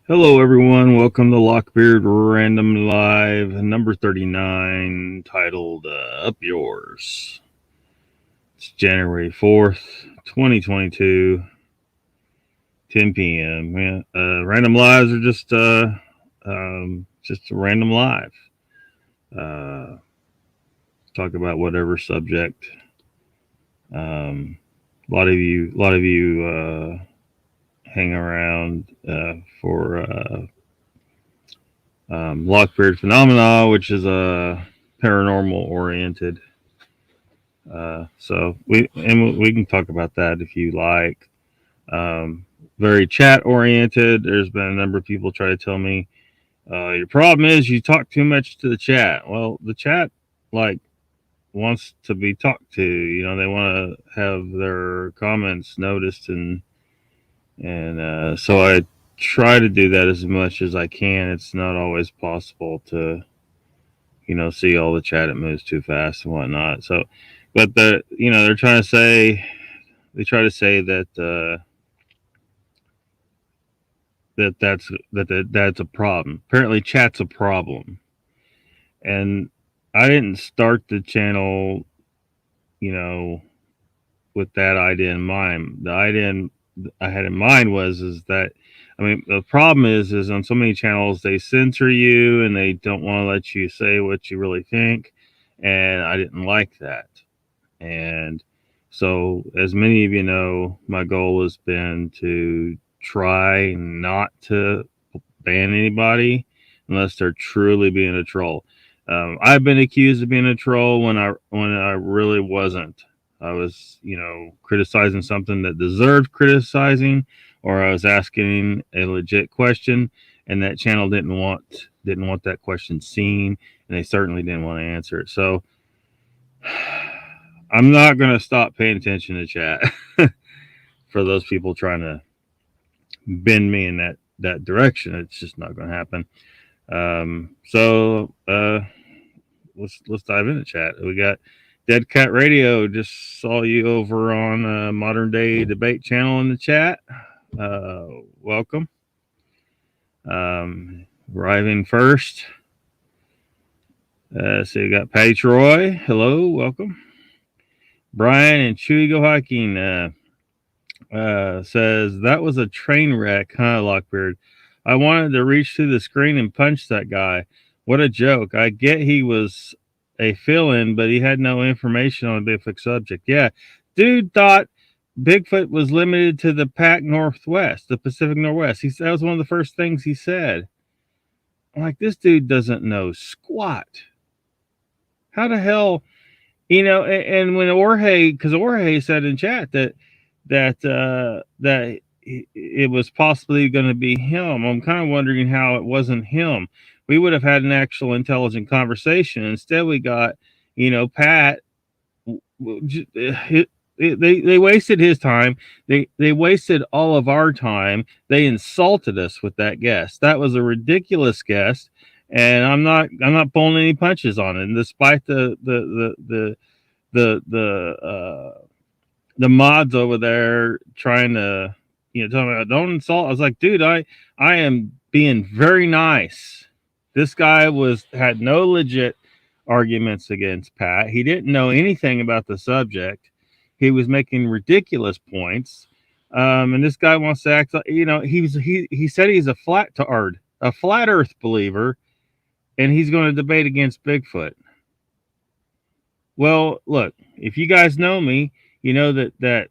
Hello, everyone. Welcome to Lockbeard Random Live, number 39, titled Up Yours. It's January 4th, 2022, 10 p.m. Random Lives are just a random live. Talk about whatever subject. A lot of you hang around for Lockbeard Phenomena, which is a paranormal oriented. So we can talk about that if you like. Very chat oriented. There's been a number of people try to tell me your problem is you talk too much to the chat. Well, the chat like wants to be talked to. You know, they want to have their comments noticed, and so I try to do that as much as I can. It's not always possible to see all the chat. It moves too fast and whatnot. So, but they're trying to say, they try to say that that's a problem. Apparently, chat's a problem, and I didn't start the channel, with that idea in mind. The idea I had in mind is that, I mean, the problem is on so many channels they censor you and they don't want to let you say what you really think, and I didn't like that. And so, as many of you know, my goal has been to try not to ban anybody unless they're truly being a troll. I've been accused of being a troll when I really wasn't. I was, criticizing something that deserved criticizing, or I was asking a legit question, and that channel didn't want that question seen, and they certainly didn't want to answer it. So I'm not going to stop paying attention to chat for those people trying to bend me in that direction. It's just not going to happen. So let's dive into chat. We got Dead Cat Radio. Just saw you over on Modern Day Debate channel in the chat. Welcome. Arriving first. So you got Patty Troy. Hello, welcome. Brian and Chewy Go Hiking says that was a train wreck, huh, Lockbeard? I wanted to reach through the screen and punch that guy. What a joke. I get he was a fill-in, but he had no information on the Bigfoot subject. Yeah, dude thought Bigfoot was limited to the Pacific Northwest. That was one of the first things he said. I'm like, this dude doesn't know squat. How the hell, and when Jorge said in chat that it was possibly going to be him. I'm kind of wondering how it wasn't him. We would have had an actual intelligent conversation. Instead, we got, Pat. They wasted his time. They wasted all of our time. They insulted us with that guest. That was a ridiculous guest, and I'm not pulling any punches on it. And despite the mods over there trying to, tell me don't insult. I was like, dude, I am being very nice. This guy had no legit arguments against Pat. He didn't know anything about the subject. He was making ridiculous points. And this guy wants to act like, he said he's a flat earth believer, and he's going to debate against Bigfoot. Well, look, if you guys know me, you know that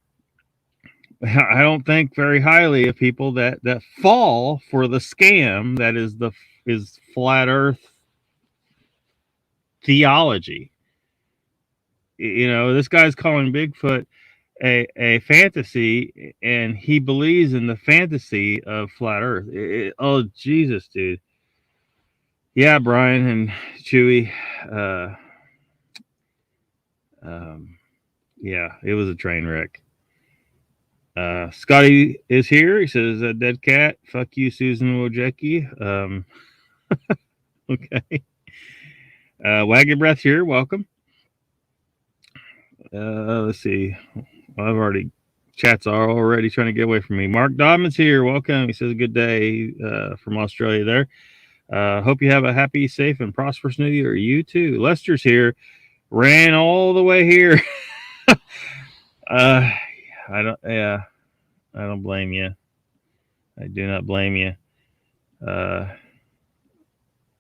I don't think very highly of people that fall for the scam that is flat earth theology. This guy's calling Bigfoot a fantasy, and he believes in the fantasy of flat earth. Oh, Jesus, dude. Yeah, Brian and Chewy. Yeah, it was a train wreck. Scotty is here. He says, dead cat, fuck you, Susan Wojcicki. Okay. Wag your breath here. Welcome. Let's see. Well, I've already chats are already trying to get away from me. Mark Dobbins here. Welcome. He says good day from Australia there. Hope you have a happy, safe, and prosperous new year. You too. Lester's here. Ran all the way here. I don't. Yeah, I don't blame you. I do not blame you.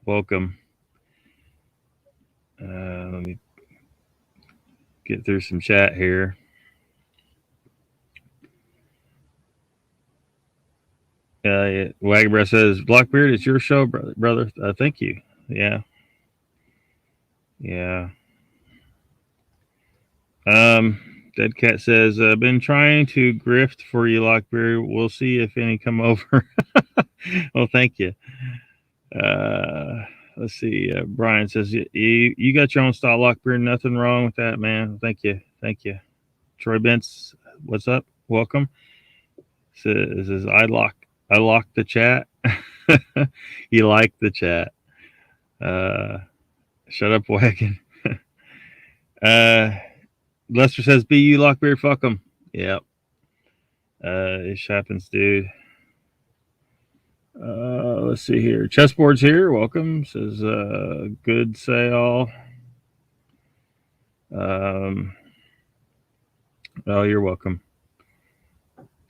Welcome. Let me get through some chat here. Wagabra says, Lockbeard, it's your show, brother. Thank you. Yeah. Yeah. Dead Cat says, been trying to grift for you, Lockbeard. We'll see if any come over. Well, thank you. Let's see. Brian says, you got your own style, Lockbeard. Nothing wrong with that, man. Thank you. Thank you. Troy Bentz, what's up? Welcome. Says, I locked the chat. You like the chat. Shut up, wagon. Lester says, "Bu Lockbeard, fuck them." Yep. It happens, dude. Let's see here. Chessboard's here. Welcome. Says, good say all. Oh, you're welcome.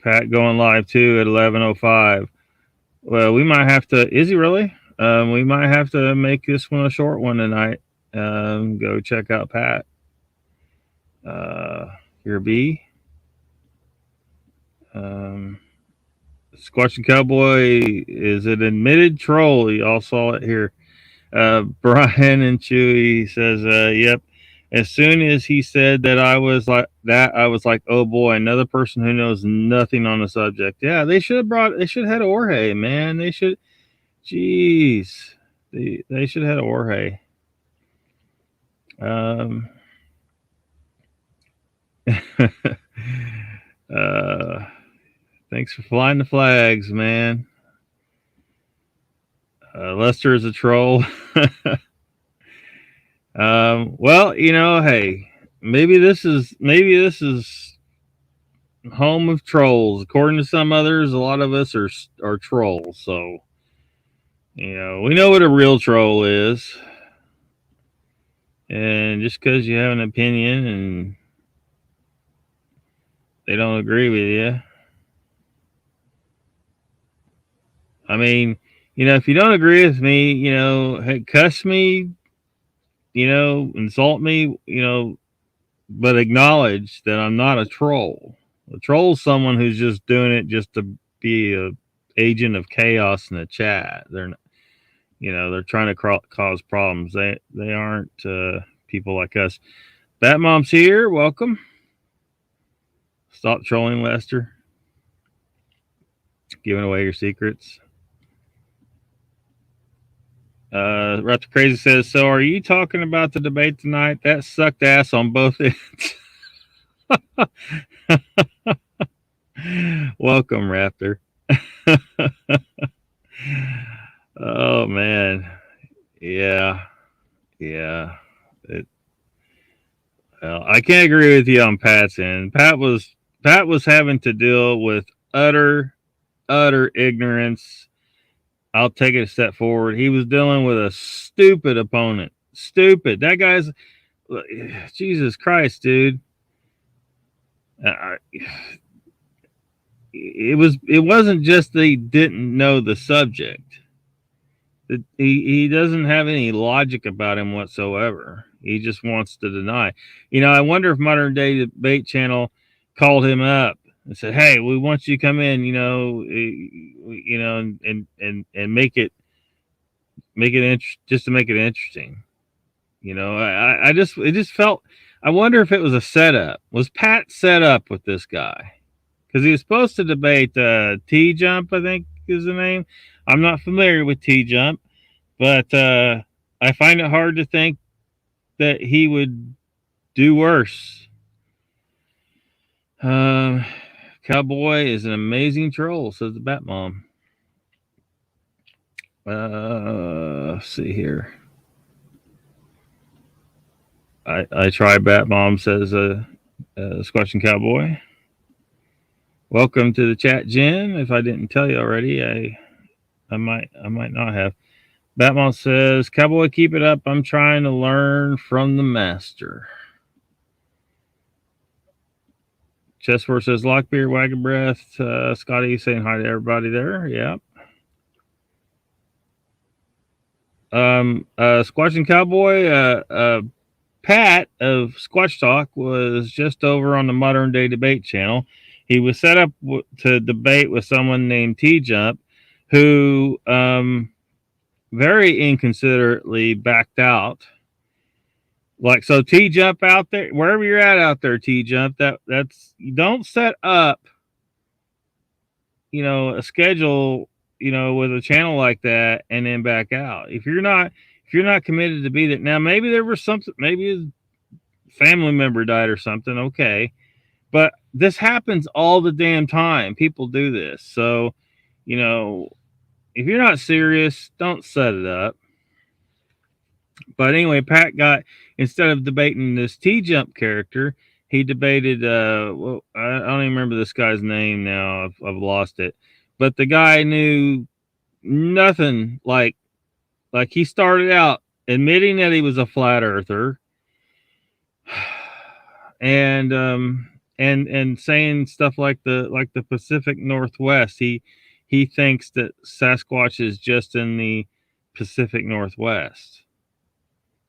Pat going live too at 11:05. Well, we might have to. Is he really? We might have to make this one a short one tonight. Go check out Pat. Here, B. Squatching Cowboy is an admitted troll. You all saw it here. Brian and Chewy says, yep. As soon as he said that, I was like, oh boy, another person who knows nothing on the subject. Yeah, they should have had Jorge, man. They should, jeez. They should have had Jorge. Thanks for flying the flags, man. Lester is a troll. Well, hey, maybe this is home of trolls. According to some others, a lot of us are trolls. So, we know what a real troll is. And just because you have an opinion and they don't agree with you, I mean, if you don't agree with me, hey, cuss me, insult me, but acknowledge that I'm not a troll. A troll is someone who's just doing it just to be a agent of chaos in the chat. They're not, they're trying to cause problems. They aren't people like us. Batmom's here. Welcome. Stop trolling, Lester. Giving away your secrets. Raptor Crazy says, so are you talking about the debate tonight? That sucked ass on both ends. Welcome, Raptor. Oh man, yeah. I can't agree with you on Pat's end. Pat was having to deal with utter ignorance. I'll take it a step forward. He was dealing with a stupid opponent. Stupid. That guy's Jesus Christ, dude. It wasn't just that he didn't know the subject. He doesn't have any logic about him whatsoever. He just wants to deny. I wonder if Modern Day Debate Channel called him up and said, "Hey, we want you to come in, and make it just to make it interesting." I just felt. I wonder if it was a setup. Was Pat set up with this guy? Because he was supposed to debate T Jump, I think is the name. I'm not familiar with T Jump, but I find it hard to think that he would do worse. Cowboy is an amazing troll, says the Batmom. Let's see here. I try Batmom, says Squatching Cowboy. Welcome to the chat, Jim. If I didn't tell you already, I might not have. Batman says, "Cowboy, keep it up. I'm trying to learn from the master." Chessword says, "Lockbeard, Wagon Breath." Scotty saying hi to everybody there. Yeah. Squatching Cowboy. Pat of Squatch Talk was just over on the Modern Day Debate channel. He was set up to debate with someone named T Jump, who very inconsiderately backed out. Like, so T Jump out there, wherever you're at out there, T Jump, that's, you don't set up, a schedule, with a channel like that and then back out. If you're not committed to be that. Now, maybe there was something, maybe his family member died or something. Okay. But this happens all the damn time. People do this. So, you know, if you're not serious, don't set it up. But anyway, Pat got, instead of debating this T Jump character, he debated, well, I don't even remember this guy's name now. I've lost it. But the guy knew nothing. Like he started out admitting that he was a flat earther, and saying stuff like the Pacific Northwest. He thinks that Sasquatch is just in the Pacific Northwest.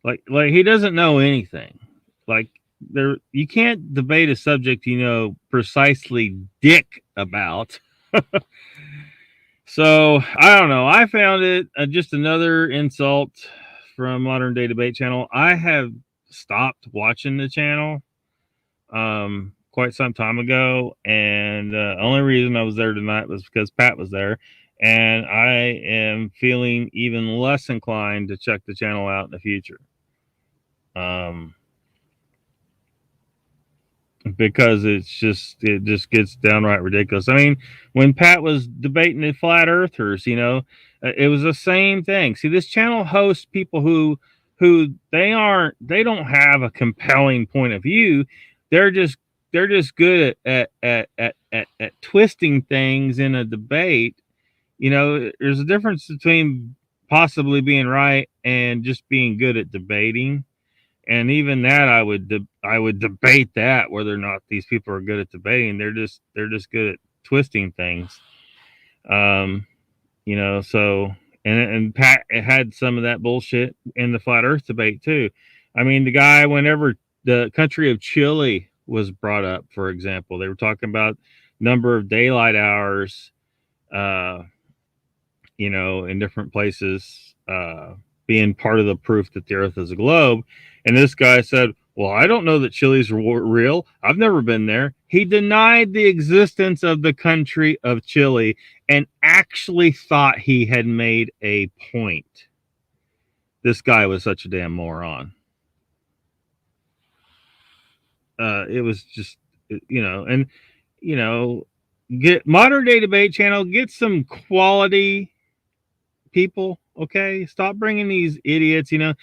Like he doesn't know anything. Like, there, you can't debate a subject you know precisely dick about. So I don't know. I found it just another insult from Modern Day Debate channel. I have stopped watching the channel quite some time ago, and only reason I was there tonight was because Pat was there, and I am feeling even less inclined to check the channel out in the future. Because it just gets downright ridiculous. I mean, when Pat was debating the flat earthers, it was the same thing. See, this channel hosts people who they don't have a compelling point of view. They're just good at twisting things in a debate. There's a difference between possibly being right and just being good at debating. And even that, I would debate that, whether or not these people are good at debating. They're just good at twisting things. um so, and Pat had some of that bullshit in the flat earth debate too. I mean, the guy, whenever the country of Chile was brought up, for example, they were talking about number of daylight hours, uh in different places, being part of the proof that the earth is a globe. And this guy said, "Well, I don't know that Chile's real. I've never been there." He denied the existence of the country of Chile and actually thought he had made a point. This guy was such a damn moron. It was just, and, you know, get Modern Day Debate channel, get some quality people. Okay, stop bringing these idiots. Now,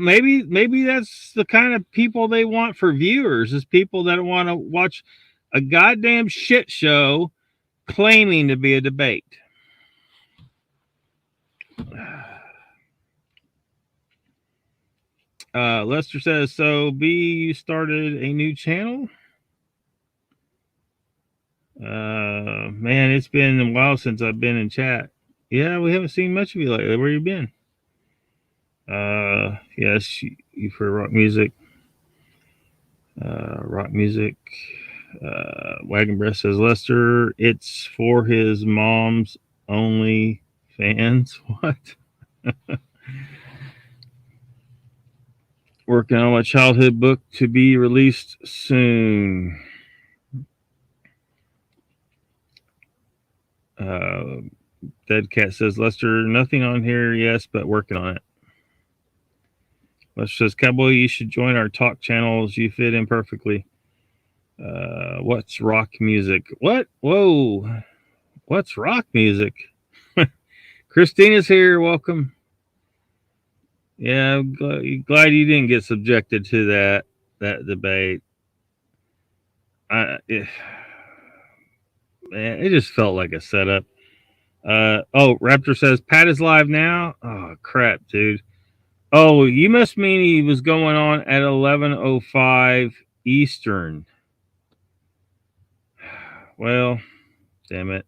maybe that's the kind of people they want for viewers, is people that want to watch a goddamn shit show claiming to be a debate. Lester says, "So B, you started a new channel?" Man, it's been a while since I've been in chat. Yeah, we haven't seen much of you lately. Where you been? Yes, you for rock music. Rock music. Wagon Breath says, "Lester, it's for his mom's only fans." What? Working on my childhood book to be released soon. Dead Cat says, "Lester, nothing on here, yes, but working on it." Lester says, "Cowboy, you should join our talk channels. You fit in perfectly." What's rock music? What? Whoa. What's rock music? Christina's here. Welcome. Yeah, I'm glad you didn't get subjected to that debate. I, man, it just felt like a setup. Oh, Raptor says Pat is live now. Oh crap, dude. Oh, you must mean he was going on at 11:05 Eastern. Well, damn it.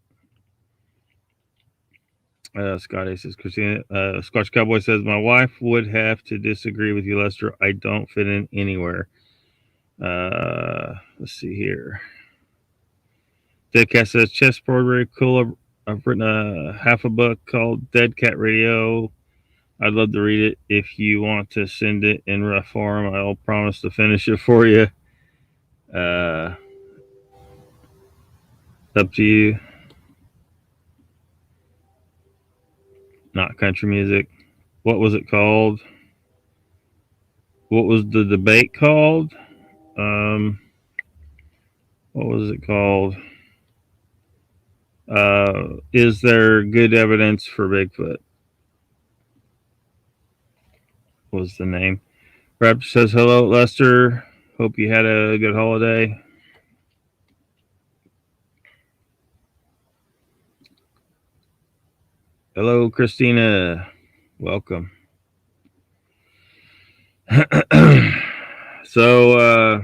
Scotty says, Christina. Scotch Cowboy says, my wife would have to disagree with you, Lester. I don't fit in anywhere. Let's see here. Dead Cat says, chessboard, very cool. I've written half a book called Dead Cat Radio. I'd love to read it. If you want to send it in rough form, I'll promise to finish it for you. Up to you. Not country music. What was it called? What was the debate called? What was it called? Is there good evidence for Bigfoot? Was the name. Raptor says, hello, Lester. Hope you had a good holiday. Hello, Christina. Welcome. So,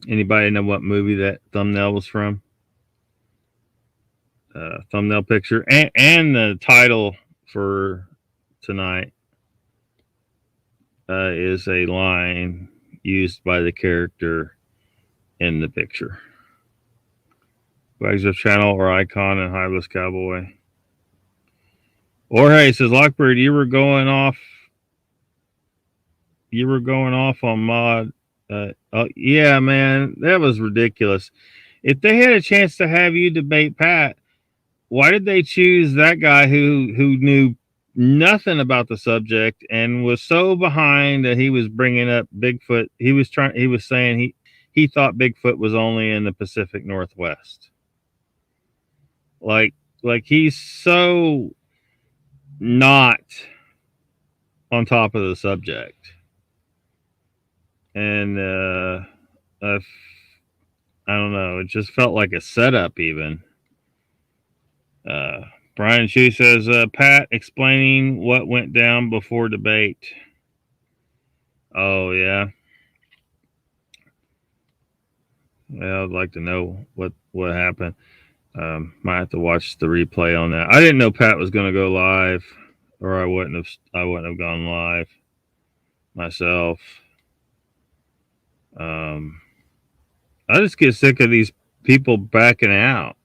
anybody know what movie that thumbnail was from? Thumbnail picture and the title for tonight is a line used by the character in the picture. Wags of Channel or Icon and Highbless Cowboy. Or hey, says Lockbeard, you were going off on mod. Yeah, man, that was ridiculous. If they had a chance to have you debate Pat, why did they choose that guy who knew nothing about the subject and was so behind that he was bringing up Bigfoot? He was saying he thought Bigfoot was only in the Pacific Northwest. Like he's so not on top of the subject. And I don't know, it just felt like a setup even. Brian Chu says, Pat explaining what went down before debate. Oh, yeah. Well, I'd like to know what happened. Might have to watch the replay on that. I didn't know Pat was going to go live, or I wouldn't have gone live myself. I just get sick of these people backing out.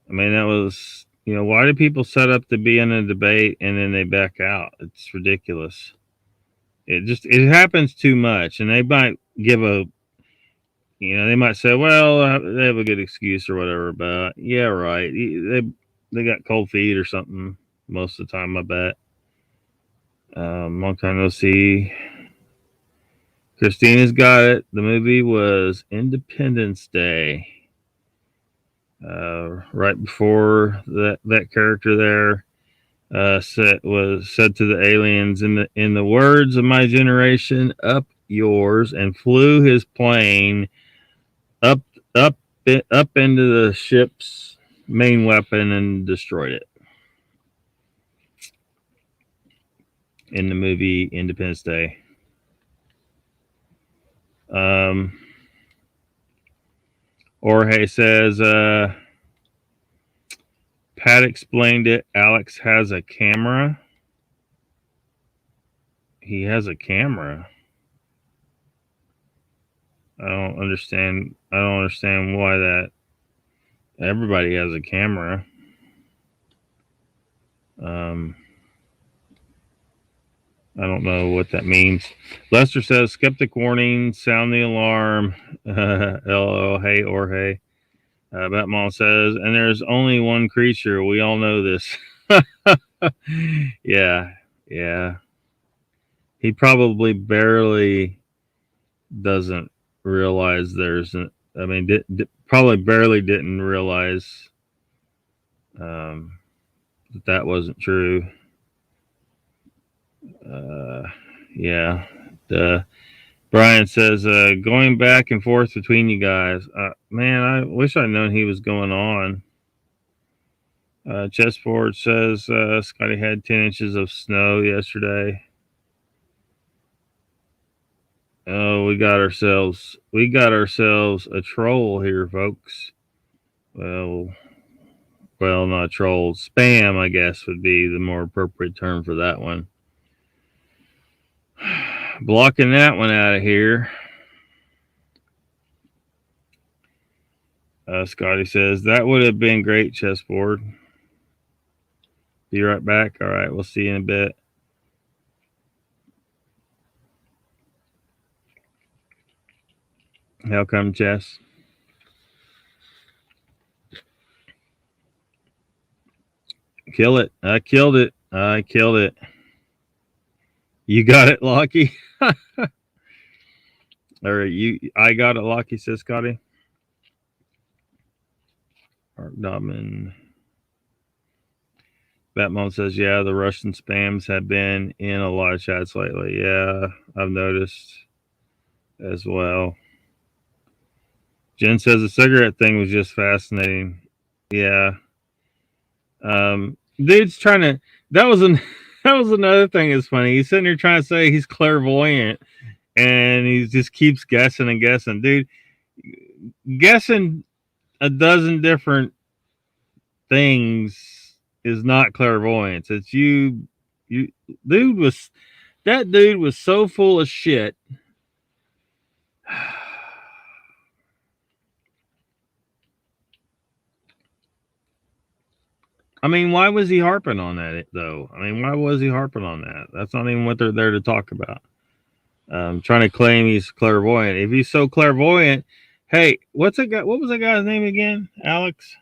I mean, that was, why do people set up to be in a debate and then they back out? It's ridiculous. It happens too much, and they might give they might say, well, they have a good excuse or whatever, but yeah, right. They got cold feet or something most of the time, I bet. Long time no see. Christina's got it. The movie was Independence Day. Right before that character there was said to the aliens, in the words of my generation, up yours, and flew his plane up into the ship's main weapon and destroyed it. In the movie Independence Day. Jorge says, Pat explained it. Alex has a camera. He has a camera. I don't understand why that. Everybody has a camera. I don't know what that means. Lester says, skeptic warning, sound the alarm. LOL, hey, or hey. Batmon says, and there's only one creature. We all know this. Yeah. He probably barely doesn't realize probably barely didn't realize that wasn't true. Yeah. Brian says, going back and forth between you guys. Man, I wish I'd known he was going on. Chessboard says, Scotty had 10 inches of snow yesterday. Oh, we got ourselves a troll here, folks. Well, not troll. Spam, I guess, would be the more appropriate term for that one. Blocking that one out of here. Scotty says, that would have been great, chessboard. Be right back. All right, we'll see you in a bit. How come, Chess? Kill it. I killed it. You got it, Lockie? All right, I got it, Lockie, says Scotty. Art Dobman. Batmon says, yeah, the Russian spams have been in a lot of chats lately. Yeah, I've noticed as well. Jen says the cigarette thing was just fascinating. Yeah. Dude's trying to, that was another thing that's funny. He's sitting here trying to say he's clairvoyant and he just keeps guessing and guessing. Dude, guessing a dozen different things is not clairvoyance. It's that dude was so full of shit. I mean, why was he harping on that though? I mean, why was he harping on that? That's not even what they're there to talk about. Trying to claim he's clairvoyant. If he's so clairvoyant, hey, what's that guy? What was that guy's name again? Alex.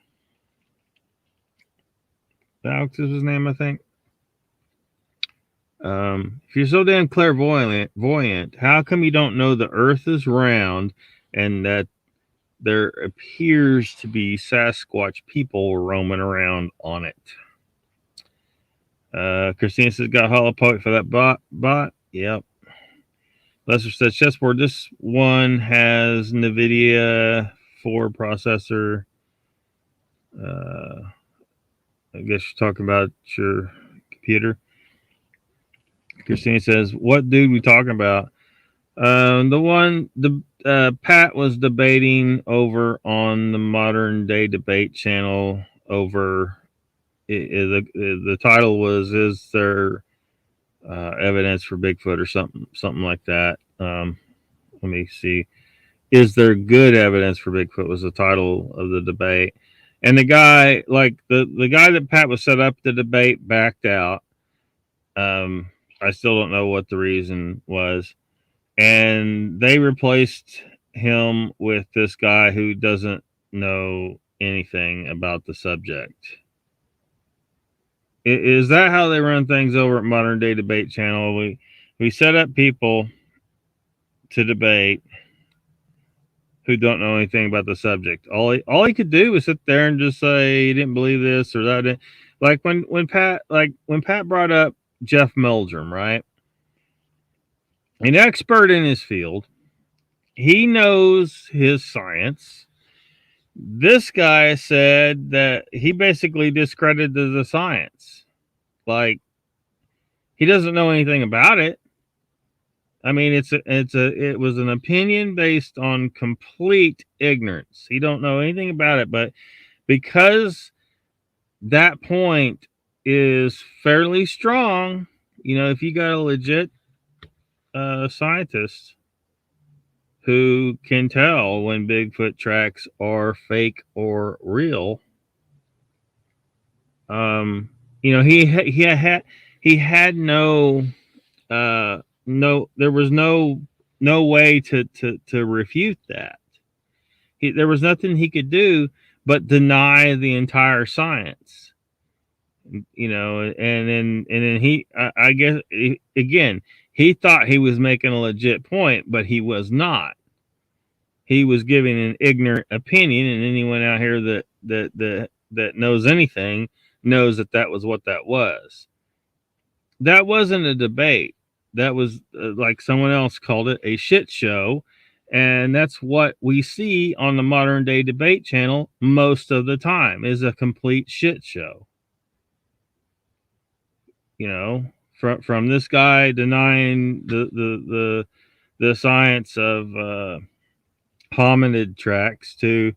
Alex is his name, I think. If you're so damn clairvoyant, how come you don't know the Earth is round and that there appears to be Sasquatch people roaming around on it? Christina says, got hollow poet for that bot. Yep. Lester says, chessboard, this one has NVIDIA 4 processor. I guess you're talking about your computer. Christina says, what dude we talking about? Pat was debating over on the Modern Day Debate channel over the title was, is there evidence for Bigfoot or something like that. Let me see. Is there good evidence for Bigfoot was the title of the debate. And the guy, like the guy that Pat was set up to debate, backed out. I still don't know what the reason was. And they replaced him with this guy who doesn't know anything about the subject. Is that how they run things over at Modern Day Debate Channel? We set up people to debate who don't know anything about the subject. All he could do was sit there and just say he didn't believe this or that. Like when Pat brought up Jeff Meldrum, right? An expert in his field. He knows his science. This guy said that he basically discredited the science. Like, he doesn't know anything about it. I mean, it was an opinion based on complete ignorance. He don't know anything about it, but because that point is fairly strong, you know, if you got a legit scientist who can tell when Bigfoot tracks are fake or real, you know, he had there was no way to refute that. There was nothing he could do but deny the entire science, you know. And then I guess again, he thought he was making a legit point, but he was not. He was giving an ignorant opinion, and anyone out here that knows anything knows that was what that was. That wasn't a debate. that was like someone else called it, a shit show. And that's what we see on the modern day debate channel most of the time, is a complete shit show. You know, from this guy denying the science of hominid tracks to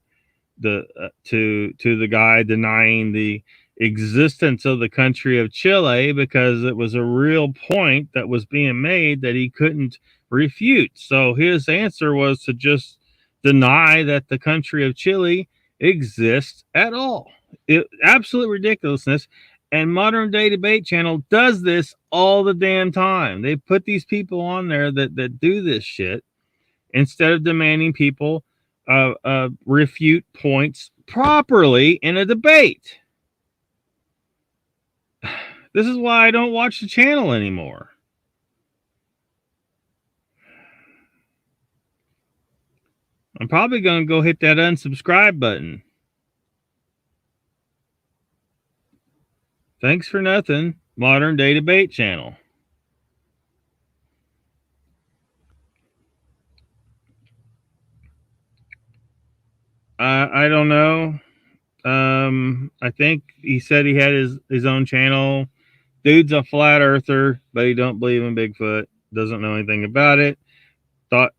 the guy denying the existence of the country of Chile, because it was a real point that was being made that he couldn't refute. So his answer was to just deny that the country of Chile exists at all. Absolute ridiculousness. And modern day debate channel does this all the damn time. They put these people on there that do this shit instead of demanding people refute points properly in a debate. This is why I don't watch the channel anymore. I'm probably going to go hit that unsubscribe button. Thanks for nothing, modern day debate channel. I don't know. I think he said he had his own channel. Dude's a flat earther, but he don't believe in Bigfoot. Doesn't know anything about it. Thought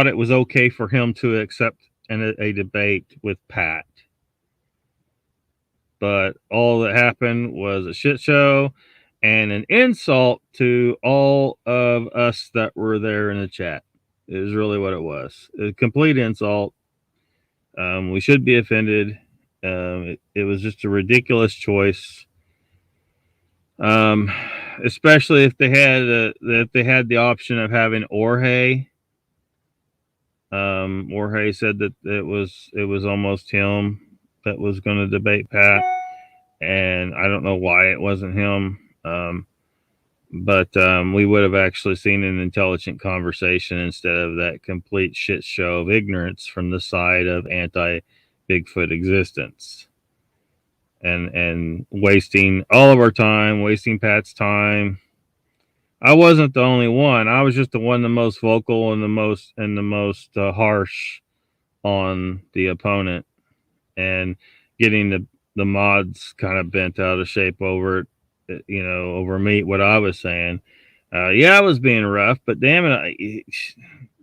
it was okay for him to accept a debate with Pat. But all that happened was a shit show and an insult to all of us that were there in the chat. It was really what it was. A complete insult. We should be offended. It was just a ridiculous choice. Especially if they had the option of having Jorge. Jorge said that it was almost him that was going to debate Pat, and I don't know why it wasn't him. But we would have actually seen an intelligent conversation instead of that complete shit show of ignorance from the side of anti-Bigfoot existence, and wasting all of our time, wasting Pat's time. I wasn't the only one. I was just the one the most vocal and the most harsh on the opponent, and getting the mods kind of bent out of shape over it, over me, what I was saying. Yeah, I was being rough, but damn it,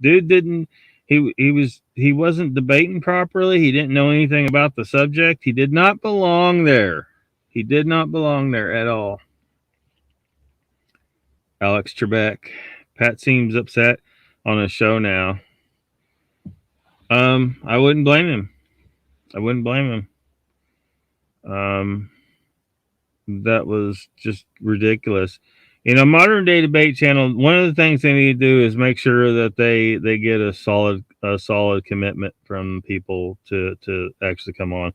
dude didn't. He wasn't debating properly. He didn't know anything about the subject. He did not belong there. He did not belong there at all. Alex Trebek. Pat seems upset on a show now. I wouldn't blame him. That was just ridiculous. Modern day debate channel, one of the things they need to do is make sure that they get a solid commitment from people to actually come on.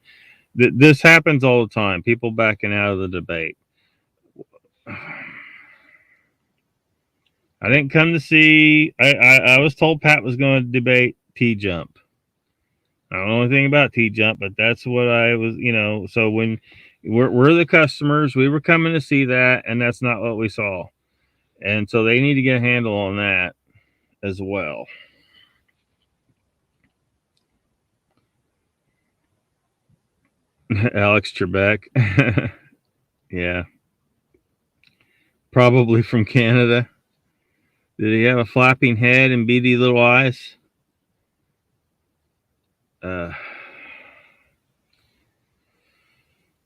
This happens all the time. People backing out of the debate. I didn't come to see. I was told Pat was going to debate T-Jump. I don't know anything about T-Jump, but that's what I was. So when we're the customers, we were coming to see that, and that's not what we saw. And so they need to get a handle on that as well. Alex Trebek. Yeah. Probably from Canada. Did he have a flapping head and beady little eyes?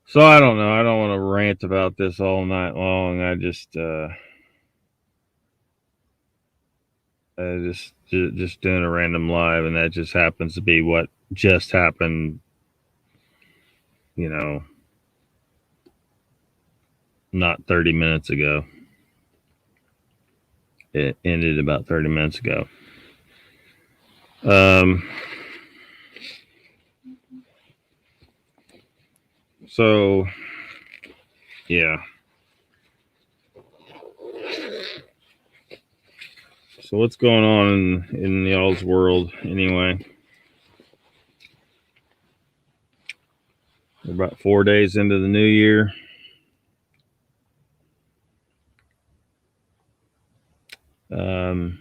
So I don't know. I don't want to rant about this all night long. I just doing a random live, and that just happens to be what just happened. Not 30 minutes ago. It ended about 30 minutes ago. So yeah. So what's going on in y'all's world anyway? We're about 4 days into the new year. Um,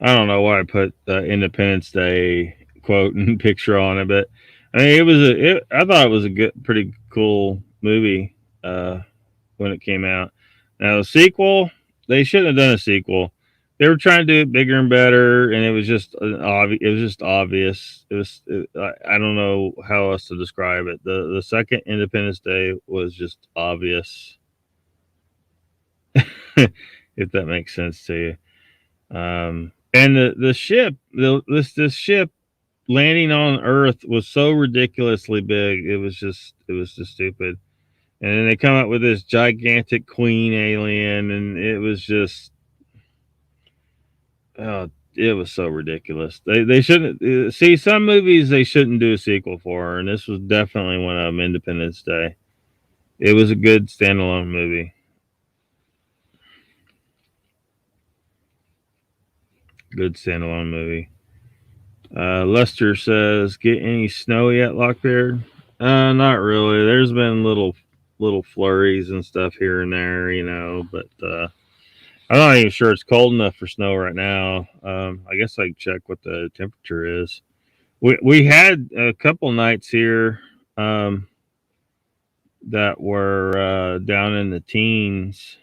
I don't know why I put the Independence Day quote and picture on it, but I mean, I thought it was a good, pretty cool movie uh, when it came out. Now the sequel, they shouldn't have done a sequel. They were trying to do it bigger and better, and it was just obvious. It was just obvious. I don't know how else to describe it. The second Independence Day was just obvious, if that makes sense to you. And the ship, this ship landing on Earth was so ridiculously big. It was just stupid. And then they come up with this gigantic queen alien, and it was just, oh, it was so ridiculous. They shouldn't see some movies they shouldn't do a sequel for, and this was definitely one of them. Independence Day. It was a good standalone movie. Good standalone movie. Lester says, "Get any snow yet, Lockbeard?" Not really. There's been little flurries and stuff here and there, but I'm not even sure it's cold enough for snow right now. I guess I can check what the temperature is. We had a couple nights here that were down in the teens,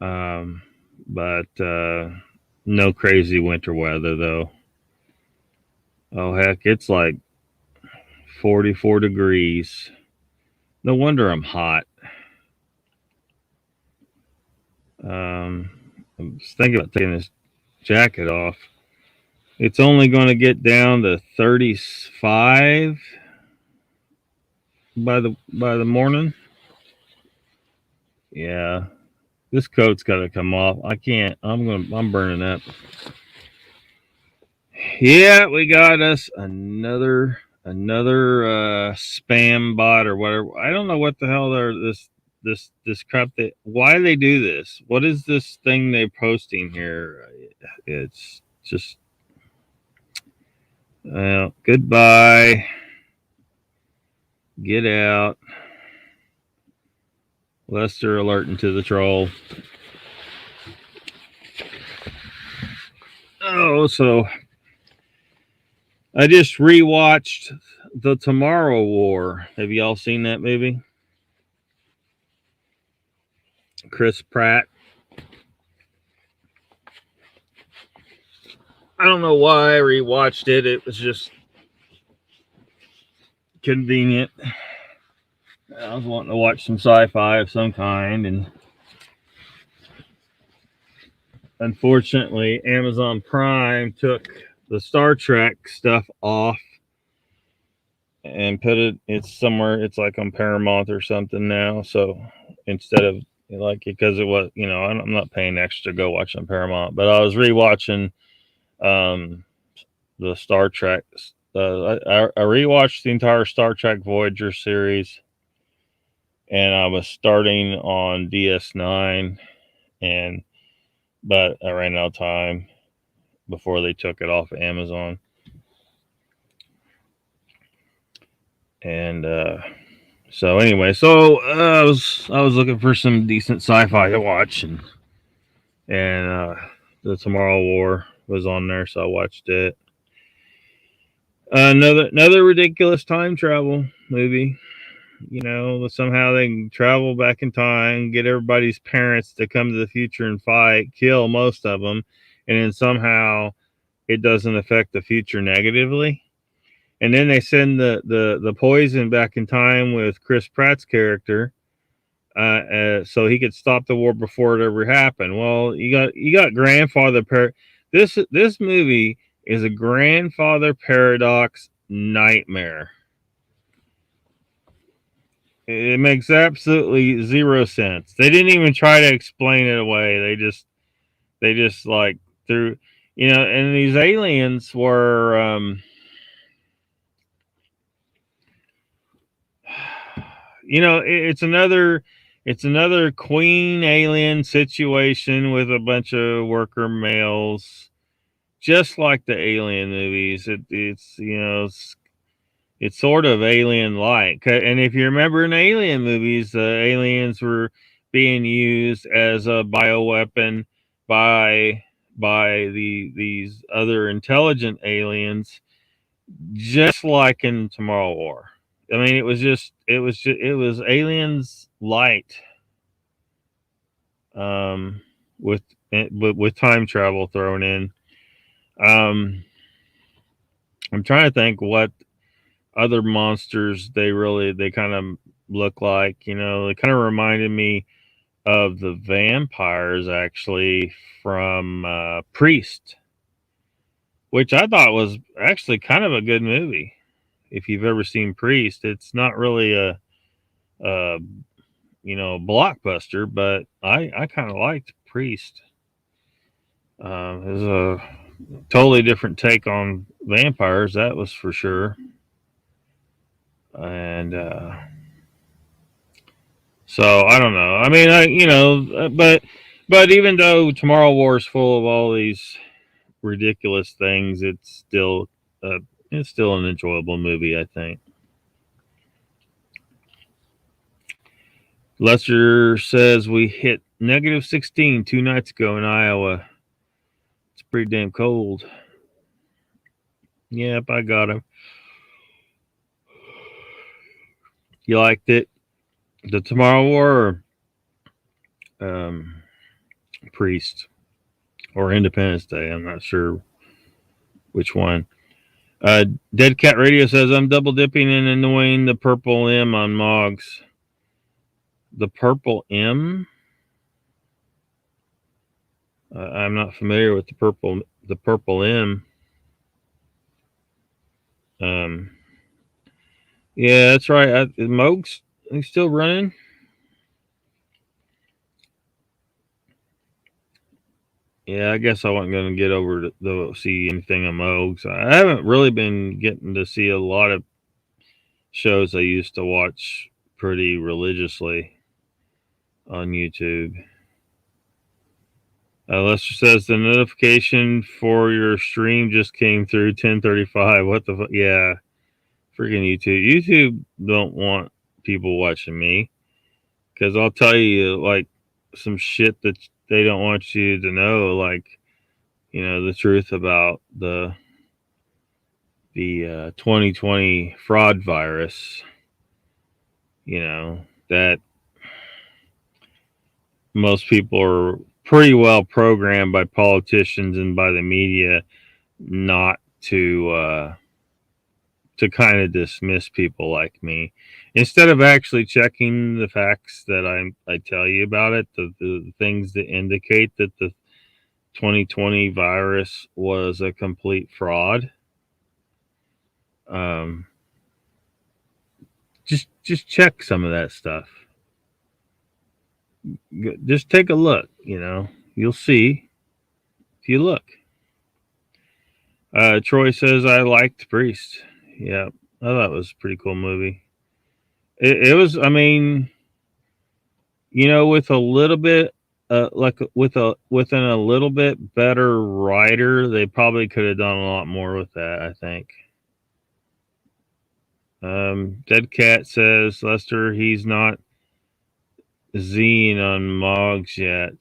um, but no crazy winter weather though. Oh heck, it's like 44 degrees. No wonder I'm hot. Um, I'm just thinking about taking this jacket off. It's only going to get down to 35 by the morning. Yeah, this coat's got to come off. I can't. I'm burning up. Yeah, we got us another spam bot or whatever. I don't know what the hell they're this crap that why they do this. What is this thing they're posting here? It's just well, goodbye. Get out. Lester alerting to the troll. Oh, so I just rewatched The Tomorrow War. Have y'all seen that movie? Chris Pratt. I don't know why I rewatched it. It was just convenient. I was wanting to watch some sci-fi of some kind, and unfortunately, Amazon Prime took the Star Trek stuff off and put it's somewhere. It's like on Paramount or something now. So instead of like because it was, I'm not paying extra to go watch on Paramount, but I was rewatching um, the Star Trek. I rewatched the entire Star Trek Voyager series, and I was starting on DS9, but I ran out of time before they took it off of Amazon. And so anyway, I was looking for some decent sci-fi to watch, and the Tomorrow War was on there, so I watched it. Another ridiculous time travel movie. Somehow they can travel back in time, get everybody's parents to come to the future and fight, kill most of them, and then somehow it doesn't affect the future negatively. And then they send the poison back in time with Chris Pratt's character, so he could stop the war before it ever happened. Well, you got grandfather this movie is a grandfather paradox nightmare. It makes absolutely zero sense. They didn't even try to explain it away. They just like threw, and these aliens were it's another queen alien situation with a bunch of worker males, just like the alien movies. It's sort of alien like, and if you remember in alien movies, the aliens were being used as a bioweapon by these other intelligent aliens, just like in Tomorrow War. I mean, it was aliens light, um, with with time travel thrown in. Um, I'm trying to think what other monsters they kind of look like. They kind of reminded me of the vampires actually from Priest, which I thought was actually kind of a good movie. If you've ever seen Priest, it's not really a blockbuster, but I kind of liked Priest. It was a totally different take on vampires, that was for sure. And so I don't know. I mean, but even though Tomorrow War is full of all these ridiculous things, uh, it's still an enjoyable movie, I think. Lester says we hit -16 2 nights ago in Iowa. It's pretty damn cold. Yep, I got him. You liked it? The Tomorrow War or Priest or Independence Day? I'm not sure which one. Dead Cat Radio says I'm double dipping and annoying the purple M on Moggs. The purple M? I'm not familiar with the purple M. Um, yeah, that's right. Moog's he's still running. Yeah, I guess I wasn't going to get over to see anything on Moogs. I haven't really been getting to see a lot of shows I used to watch pretty religiously on YouTube. Lester says the notification for your stream just came through 10:35. What the fuck? Yeah, freaking YouTube. YouTube don't want people watching me because I'll tell you like some shit that they don't want you to know, like the truth about the 2020 fraud virus. That most people are pretty well programmed by politicians and by the media not to kind of dismiss people like me instead of actually checking the facts that I tell you about it, the things that indicate that the 2020 virus was a complete fraud. Um, just check some of that stuff. Just take a look. You'll see if you look. Troy says I liked Priest. Yeah, I thought it was a pretty cool movie. It was. I mean, with a little bit, like within a little bit better writer, they probably could have done a lot more with that. I think. Dead Cat says Lester, he's not Zine on Moggs yet.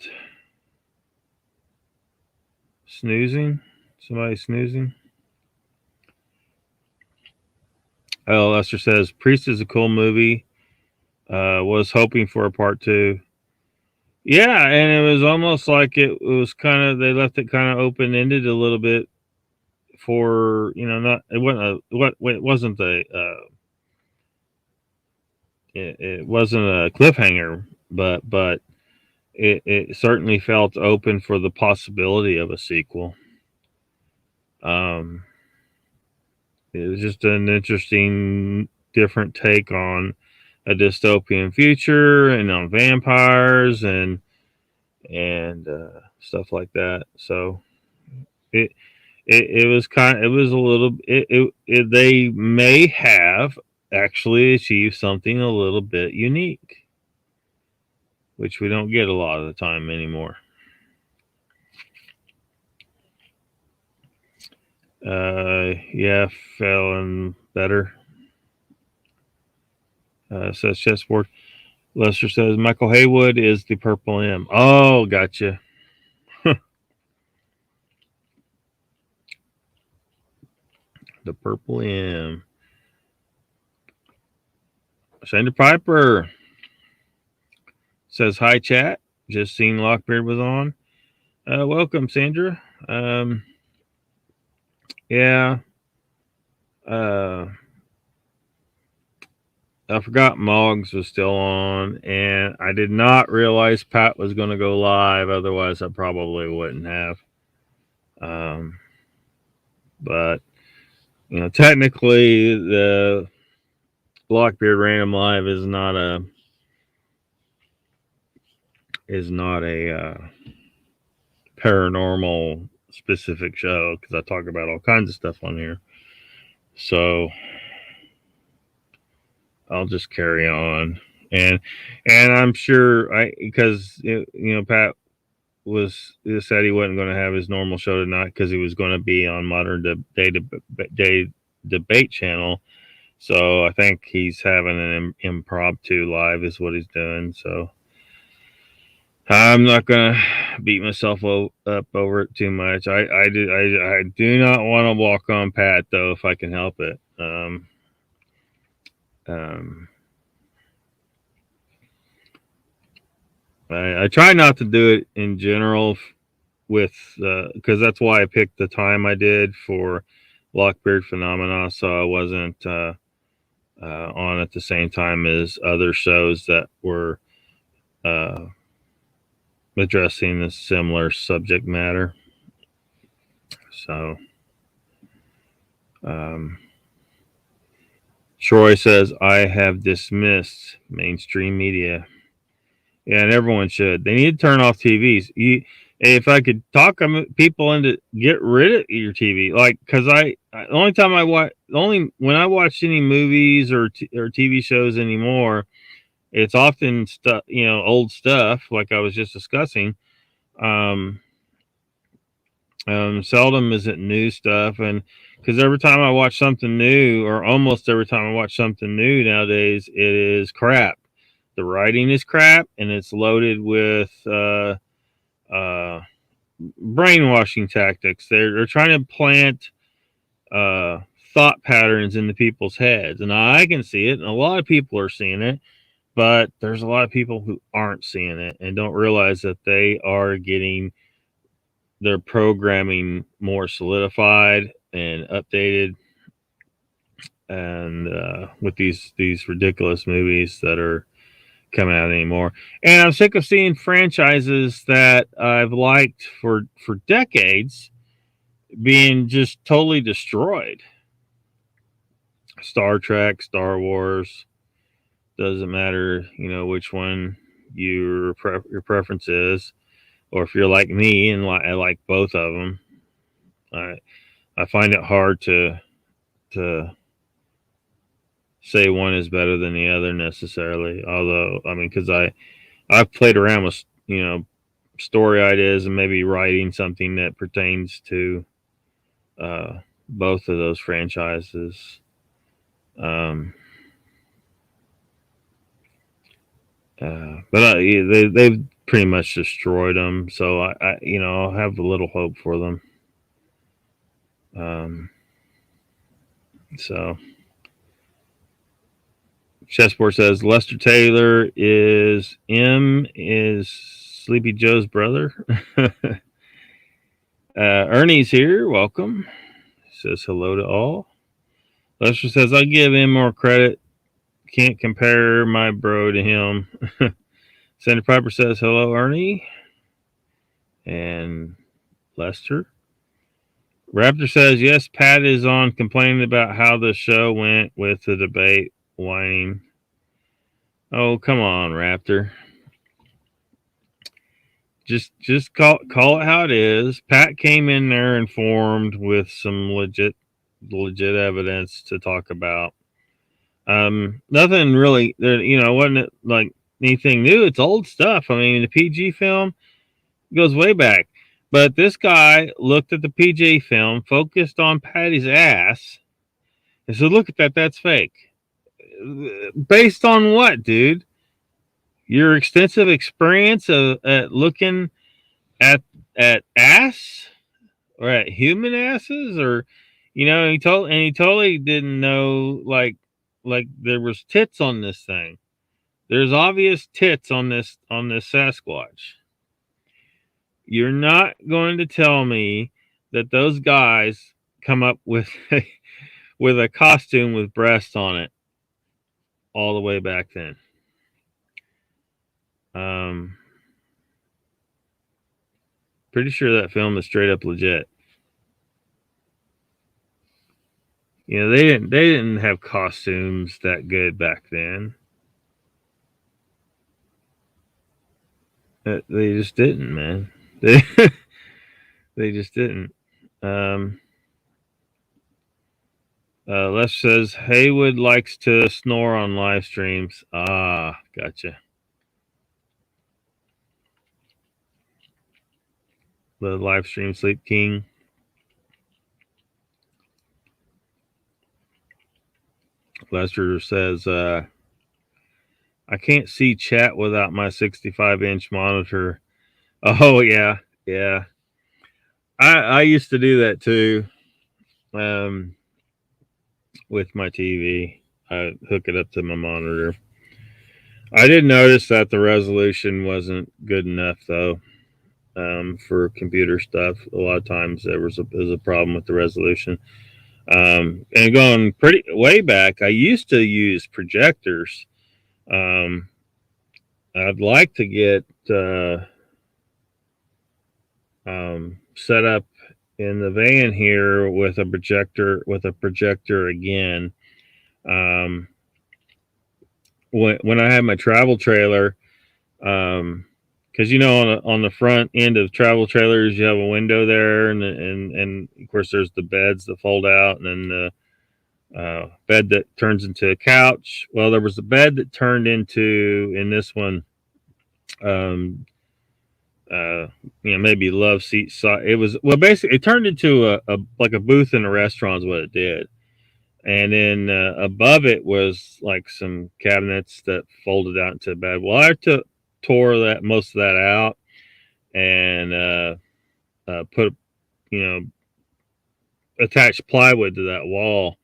Snoozing? Somebody snoozing? Oh, Lester says Priest is a cool movie. Was hoping for a part 2. Yeah, and it was almost like it was kind of they left it kind of open ended a little bit for not it wasn't it wasn't a cliffhanger, but it certainly felt open for the possibility of a sequel. Um, it was just an interesting, different take on a dystopian future and on vampires and stuff like that. So it it was it was a little they may have actually achieved something a little bit unique, which we don't get a lot of the time anymore. Yeah, feeling better. Says chessboard. Lester says Michael Haywood is the purple M. Oh, gotcha. The purple M. Sandra Piper says hi, chat. Just seen Lockbeard was on. Welcome, Sandra. Yeah. I forgot Moggs was still on, and I did not realize Pat was going to go live. Otherwise, I probably wouldn't have. But technically, the Lockbeard Random Live is not a paranormal specific show because I talk about all kinds of stuff on here. So I'll just carry on, and I'm sure because Pat said he wasn't going to have his normal show tonight because he was going to be on Modern Day Debate Channel. So I think he's having an impromptu live is what he's doing. So I'm not going to beat myself up over it too much. I do not want to walk on Pat though if I can help it. I try not to do it in general with because that's why I picked the time I did for Lockbeard Phenomena, so I wasn't on at the same time as other shows that were addressing a similar subject matter. So Troy says I have dismissed mainstream media. Yeah, and everyone should. They need to turn off TVs. If I could talk people into get rid of your TV, like because the only time I watch, when I watch any movies or TV shows anymore, it's often stuff, old stuff, like I was just discussing. Seldom is it new stuff, and because every time I watch something new, or almost every time I watch something new nowadays, it is crap. The writing is crap, and it's loaded with brainwashing tactics. They're trying to plant thought patterns into people's heads, and I can see it, and a lot of people are seeing it, but there's a lot of people who aren't seeing it and don't realize that they are getting their programming more solidified and updated, and with these ridiculous movies that are coming out anymore. And I'm sick of seeing franchises that I've liked for decades being just totally destroyed. Star Trek, Star Wars, doesn't matter, which one your preference is, or if you're like me and I like both of them. I find it hard to say one is better than the other necessarily. Although, because I've played around with story ideas and maybe writing something that pertains to both of those franchises. But they've pretty much destroyed them, so I'll have a little hope for them. So Chessboard says Lester Taylor is Sleepy Joe's brother. Ernie's here. Welcome. Says hello to all. Lester says I give him more credit. Can't compare my bro to him. Sandra Piper says hello, Ernie. And Lester. Raptor says yes, Pat is on complaining about how the show went with the debate. Whining. Oh, come on, Raptor. Just call it how it is. Pat came in there informed with some legit evidence to talk about. Nothing really there, wasn't it like anything new? It's old stuff. The PG film goes way back. But this guy looked at the PG film, focused on Patty's ass, and said, look at that, that's fake. Based on what, dude? your extensive experience of at looking at ass or at human asses, or he totally didn't know like there was tits on this thing. There's obvious tits on this Sasquatch. You're not going to tell me that those guys come up with with a costume with breasts on it all the way back then. Pretty sure that film is straight up legit. They didn't have costumes that good back then. They just didn't, man. They they just didn't. Les says Haywood likes to snore on live streams. Ah, gotcha. The live stream sleep king. Lester says, I can't see chat without my 65-inch monitor. Oh yeah, yeah. I used to do that too. With my TV, I hook it up to my monitor. I did notice that the resolution wasn't good enough though. For computer stuff, a lot of times there was a problem with the resolution. And going pretty way back, I used to use projectors. I'd like to get set up in the van here with a projector again. When I had my travel trailer, because on the front end of travel trailers you have a window there, and of course there's the beds that fold out, and then the bed that turns into a couch. Well, there was a bed that turned into, in this one, maybe love seat. It was, well, basically it turned into a like a booth in a restaurant is what it did. And then above it was like some cabinets that folded out into a bed. Well, I tore most of that out and put attached plywood to that wall.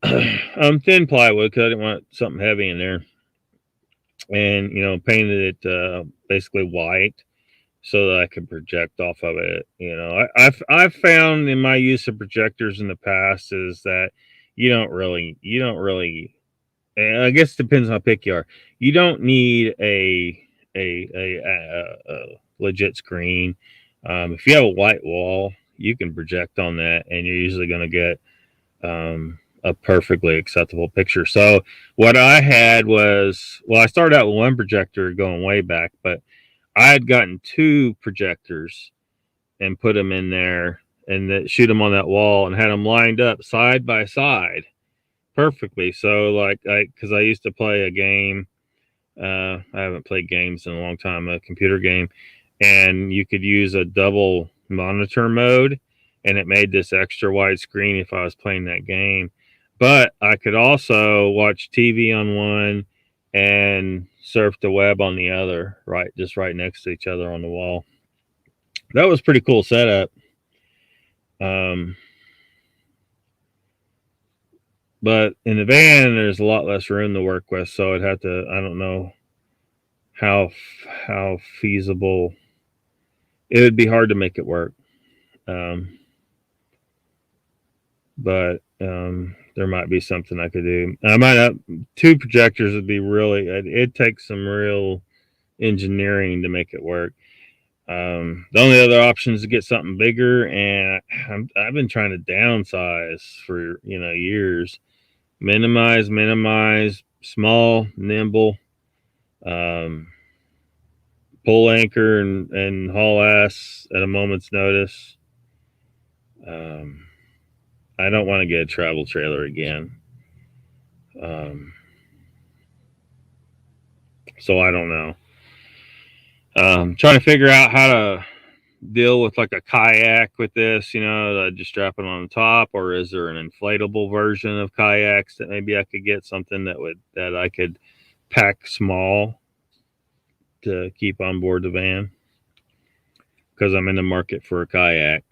Thin plywood because I didn't want something heavy in there, and painted it basically white so that I could project off of it. I've found in my use of projectors in the past is that you don't really. I guess it depends on how picky you are. You don't need a legit screen. If you have a white wall, you can project on that, and you're usually going to get a perfectly acceptable picture. So what I had was, well, I started out with one projector going way back, but I had gotten two projectors and put them in there and shoot them on that wall and had them lined up side by side perfectly. So because I used to play a game. I haven't played games in a long time, a computer game, and you could use a double monitor mode, and it made this extra wide screen if I was playing that game. But I could also watch TV on one and surf the web on the other, just right next to each other on the wall. That was pretty cool setup. But in the van, there's a lot less room to work with, so I'd have to. I don't know how feasible. It would be hard to make it work. But there might be something I could do. I might have two projectors would be really. It takes some real engineering to make it work. The only other option is to get something bigger, and I've been trying to downsize for years. Minimize, small, nimble, pull anchor and haul ass at a moment's notice. I don't want to get a travel trailer again. So I don't know. Trying to figure out how to deal with like a kayak with this, just strap it on the top, or is there an inflatable version of kayaks that maybe I could get something that I could pack small to keep on board the van because I'm in the market for a kayak.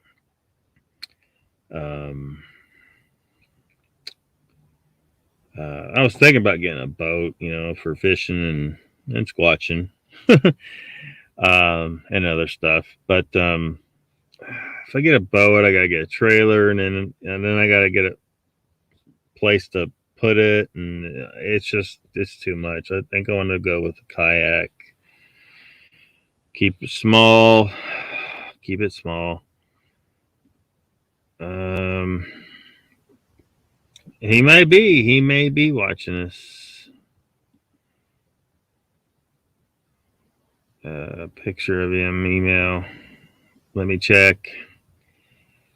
I was thinking about getting a boat, for fishing and squatching, and other stuff. But if I get a boat, I gotta get a trailer, and then I gotta get a place to put it, and it's too much. I think I want to go with a kayak. Keep it small. Keep it small. He may be watching this. Picture of him, email. Let me check.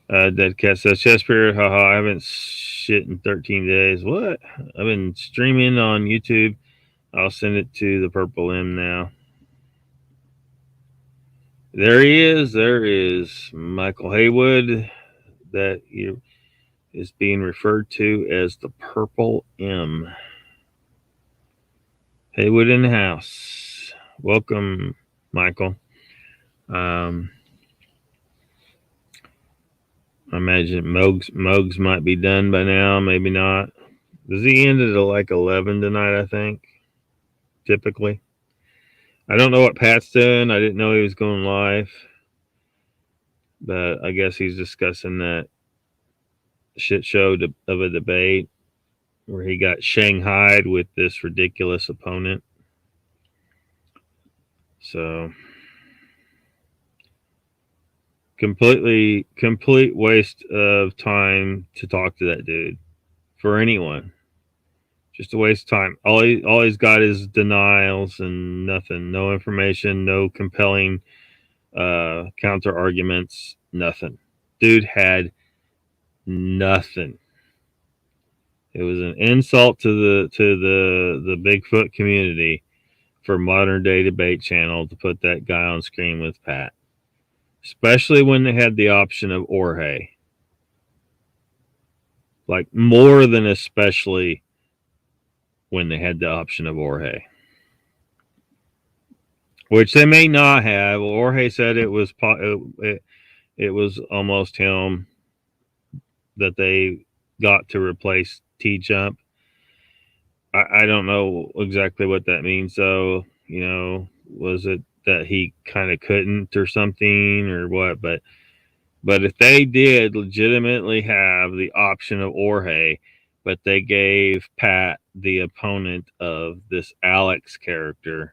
Dead Cat says, Chess Period, haha, I haven't shit in 13 days. What? I've been streaming on YouTube. I'll send it to the Purple M now. There he is. There is Michael Haywood, that is being referred to as the Purple M. Haywood in the house. Welcome, Michael. I imagine Mogs might be done by now, maybe not. Does he end at like 11 tonight, I think? Typically. I don't know what Pat's doing. I didn't know he was going live. But I guess he's discussing that shit show of a debate where he got shanghaied with this ridiculous opponent. So complete waste of time to talk to that dude for anyone. Just a waste of time. All he's got is denials and nothing. No information, no compelling counter arguments, nothing. Dude had nothing. It was an insult to the Bigfoot community for Modern Day Debate Channel to put that guy on screen with Pat. Especially when they had the option of Jorge. Like, more than especially when they had the option of Jorge. Which they may not have. Jorge said it was almost him that they got to replace T-Jump. I don't know exactly what that means, though. Was it that he kind of couldn't or something or what? But if they did legitimately have the option of Jorge, but they gave Pat the opponent of this Alex character,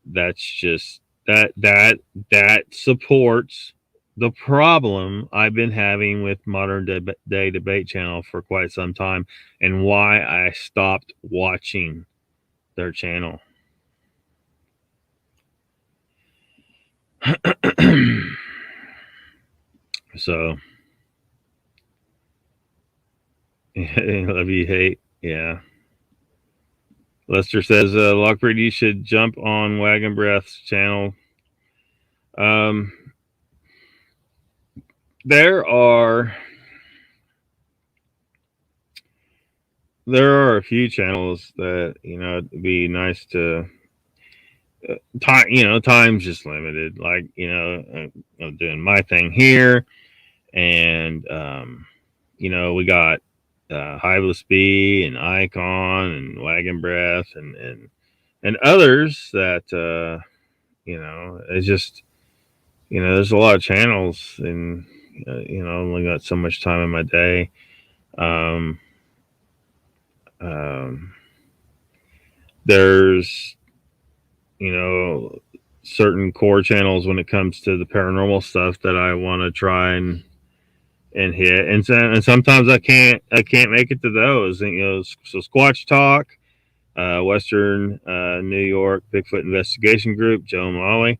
that's just that supports the problem I've been having with Modern Day Debate Channel for quite some time, and why I stopped watching their channel. So, love you, hate, yeah. Lester says, Lockbeard, you should jump on Wagon Breath's channel. There are a few channels that, it'd be nice to time, time's just limited. Like, I'm doing my thing here, and we got Hiveless B and Icon and Wagon Breath and others that it's just, there's a lot of channels, and I only got so much time in my day. There's certain core channels when it comes to the paranormal stuff that I want to try and hit, and sometimes I can't make it to those. And, so Squatch Talk, Western New York Bigfoot Investigation Group, Joe Molly.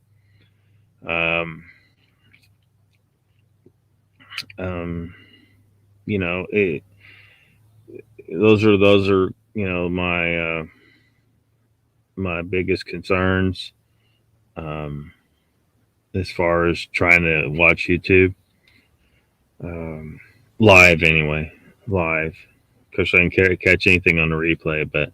Those are my biggest concerns as far as trying to watch YouTube live, anyway, because I can catch anything on the replay. But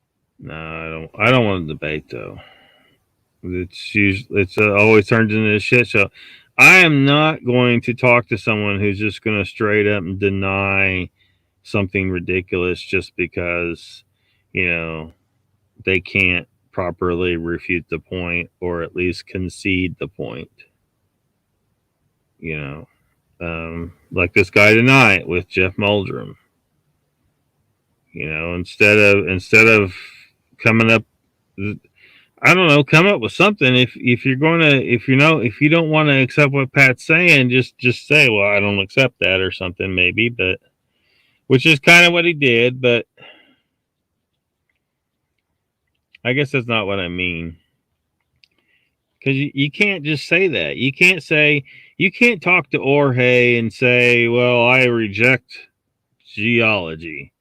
No, I don't want to debate though. It's always turns into a shit show. I am not going to talk to someone who's just going to straight up and deny something ridiculous just because, you know, they can't properly refute the point or at least concede the point. You know, like this guy tonight with Jeff Muldrum. You know, instead of coming up, I don't know, come up with something. If you're going to, if you don't want to accept what Pat's saying, just say, well, I don't accept that or something, maybe. But which is kind of what he did. But I guess that's not what I mean. Because you can't just say that. You can't talk to Jorge and say, well, I reject geology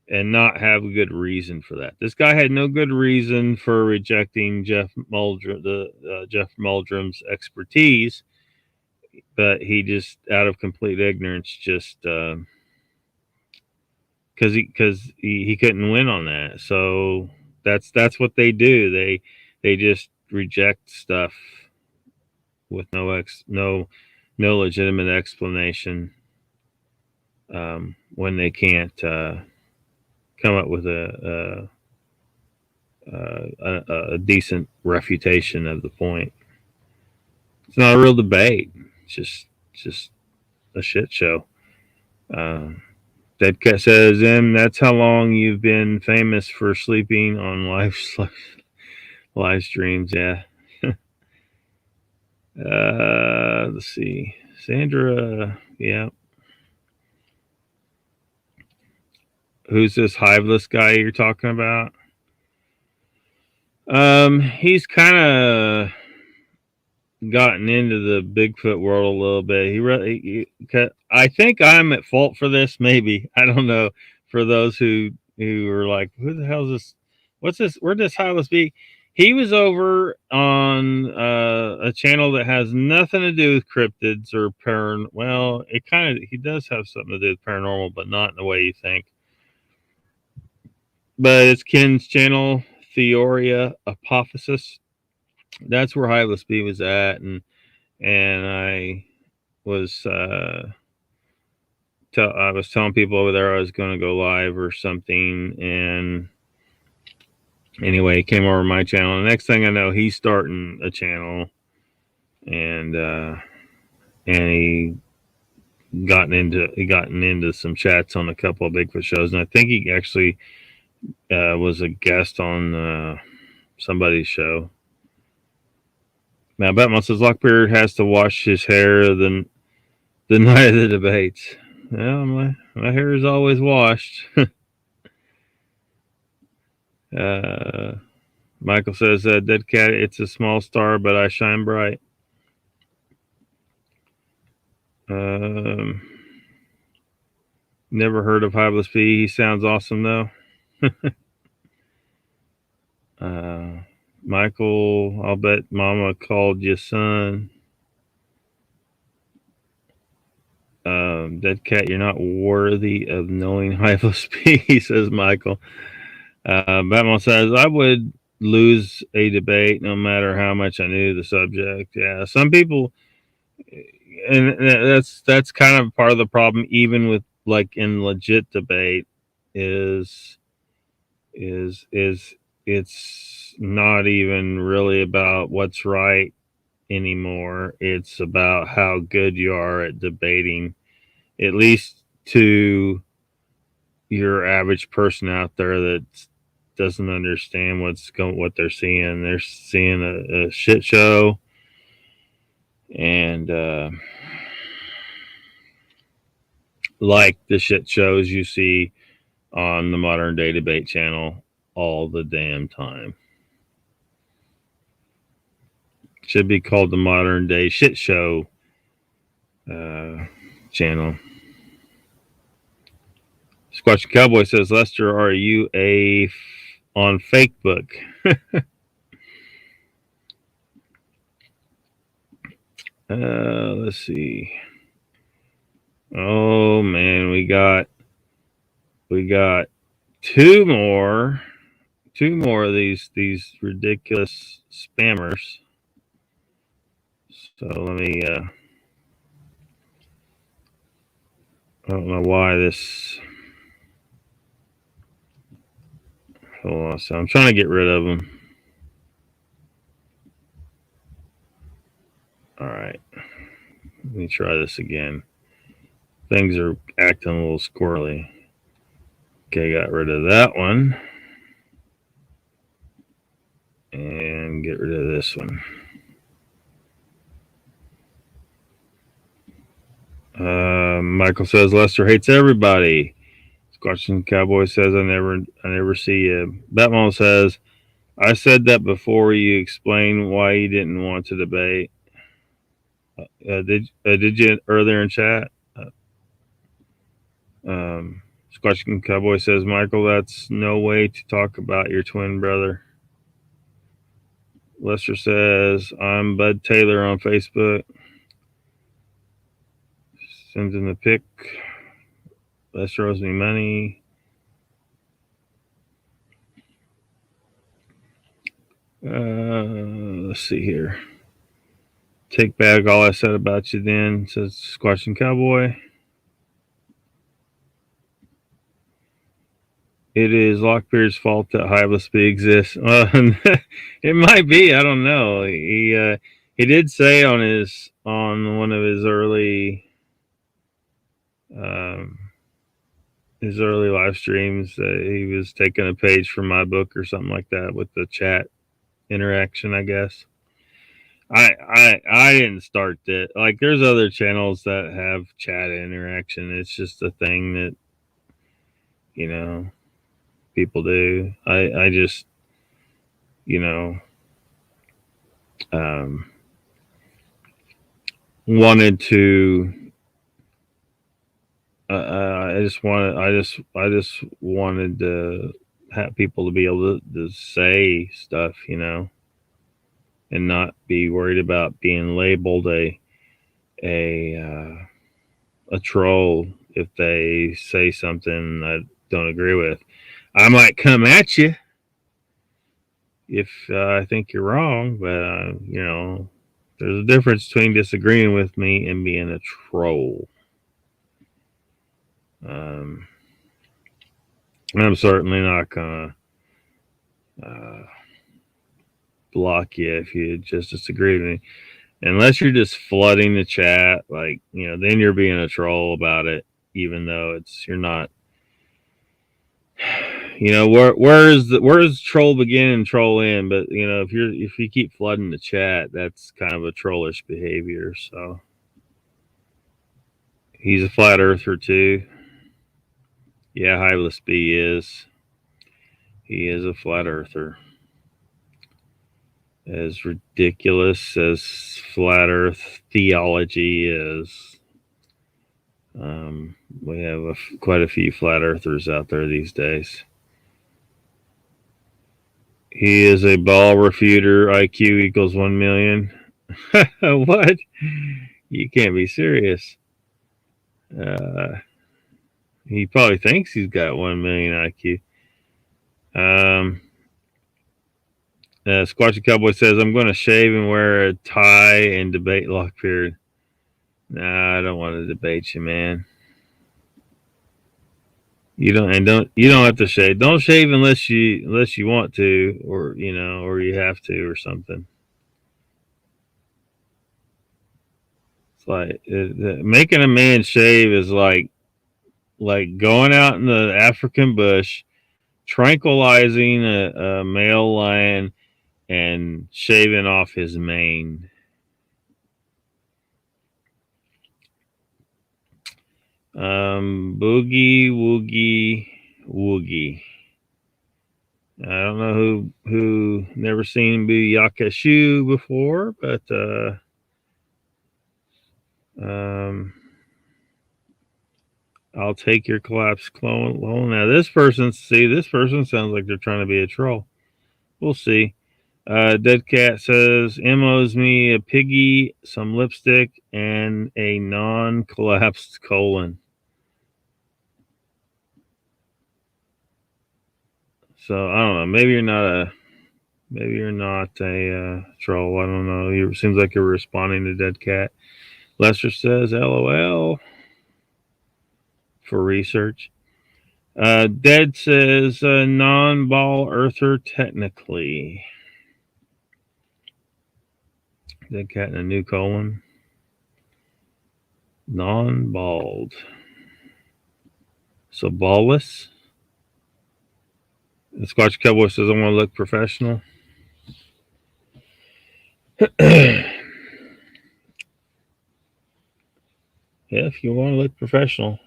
and not have a good reason for that. This guy had no good reason for rejecting Jeff Muldrum's expertise, but he just, out of complete ignorance, just because he couldn't win on that. So that's what they do. They just reject stuff with no legitimate explanation, when they can't come up with a decent refutation of the point. It's not a real debate. It's just a shit show. Dead Cat says, that's how long you've been famous for sleeping on live streams. Yeah. Let's see. Sandra, yeah. Who's this hiveless guy you're talking about? He's kind of gotten into the Bigfoot world a little bit. I think I'm at fault for this. Maybe, I don't know. For those who are like, who the hell is this? What's this? Where'd this highlights be? He was over on a channel that has nothing to do with cryptids or well, he does have something to do with paranormal, but not in the way you think. But it's Ken's channel, Theoria Apophysis. That's where Highlights B was at, and I was I was telling people over there I was going to go live or something, and anyway, he came over my channel. The next thing I know, he's starting a channel, and he gotten into some chats on a couple of Bigfoot shows, and I think he actually was a guest on somebody's show. Now, Batman says Lockbeard has to wash his hair the night of the debates. Well, my hair is always washed. Michael says, Dead Cat, it's a small star, but I shine bright. Never heard of Hiveless P. He sounds awesome, though. Michael, I'll bet Mama called you son. Dead Cat, you're not worthy of knowing Hiveless P, says Michael. Batman says, I would lose a debate no matter how much I knew the subject. Yeah, some people, and that's kind of part of the problem, even with like in legit debate, is it's not even really about what's right anymore. It's about how good you are at debating, at least to your average person out there that doesn't understand what they're seeing. They're seeing a shit show, and like the shit shows you see on the Modern Day Debate channel all the damn time. Should be called the Modern Day Shit Show channel. Squatch Cowboy says, Lester, are you on Facebook? Let's see. Oh man, we got two more two more of these ridiculous spammers. So let me. I don't know why this. Hold on. So I'm trying to get rid of them. All right. Let me try this again. Things are acting a little squirrely. Okay, got rid of that one. And get rid of this one. Michael says Lester hates everybody. Squatching Cowboy says I never see you. Batman says I said that before you explain why you didn't want to debate. Did you earlier in chat? Squatching Cowboy says Michael, that's no way to talk about your twin brother. Lester says I'm Bud Taylor on Facebook. Sends in the pic. Lester owes me money. Let's see here. Take back all I said about you then, says Squatching Cowboy. It is Lockbeard's fault that Highlessby exists. It might be. I don't know. He did say on one of his early live streams that he was taking a page from my book or something like that with the chat interaction, I guess. I didn't start that. Like, there's other channels that have chat interaction. It's just a thing that, people do. I just, wanted to. I just wanted to have people to be able to say stuff, and not be worried about being labeled a troll if they say something I don't agree with. I might come at you if I think you're wrong, but there's a difference between disagreeing with me and being a troll. I'm certainly not gonna block you if you just disagree with me, unless you're just flooding the chat, like, then you're being a troll about it, even though you're not. Where's troll begin and troll end? But if you keep flooding the chat, that's kind of a trollish behavior. So he's a flat earther too. Yeah, Highlessby is. He is a flat earther. As ridiculous as flat earth theology is, we have quite a few flat earthers out there these days. He is a ball refuter. IQ equals 1 million. What? You can't be serious. He probably thinks he's got 1 million IQ. Squatchy Cowboy says, I'm going to shave and wear a tie and debate Lockbeard. Nah, I don't want to debate you, man. You don't have to shave. Don't shave unless you want to, or you have to, or something. It's like making a man shave is like going out in the African bush, tranquilizing a male lion, and shaving off his mane. Boogie woogie woogie. I don't know who never seen Buyakashu before, but I'll take your collapse clone. Now this person sounds like they're trying to be a troll. We'll see. Dead Cat says, M owes me a piggy, some lipstick, and a non-collapsed colon. So I don't know. Maybe you're not a troll. I don't know. It seems like you're responding to Dead Cat. Lester says, "LOL" for research. Dead says, "Non-ball earther technically." Dead Cat in a new colon. Non-bald. So ballless. The Scotch Cowboy says, "I want to look professional." Yeah, if you want to look professional.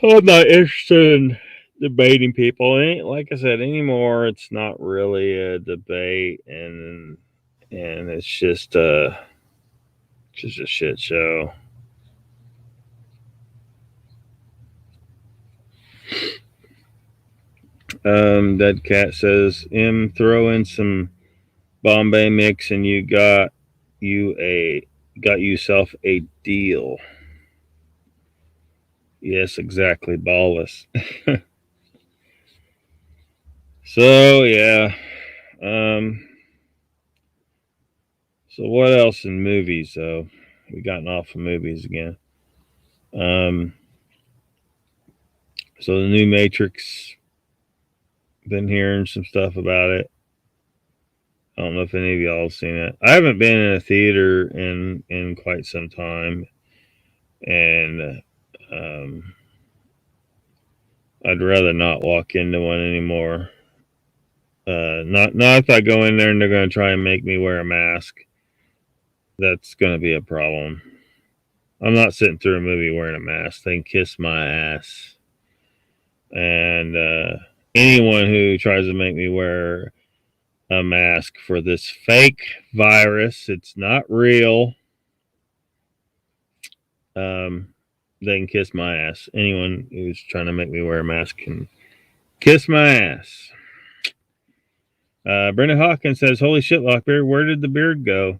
I'm not interested in debating people. Like I said, anymore, it's not really a debate, and it's just a shit show. Dead Cat says, throw in some Bombay mix, and you got yourself a deal." Yes, exactly, ballless. So yeah. Um, so what else in movies though? We gotten off of movies again. Um, so the new Matrix. Been hearing some stuff about it. I don't know if any of y'all have seen it. I haven't been in a theater in quite some time, and I'd rather not walk into one anymore. Not if I go in there and they're going to try and make me wear a mask. That's going to be a problem. I'm not sitting through a movie wearing a mask. They can kiss my ass. And anyone who tries to make me wear a mask for this fake virus, it's not real. They can kiss my ass. Anyone who's trying to make me wear a mask can kiss my ass. Brenda Hawkins says, "Holy shit, Lockbeard, where did the beard go?"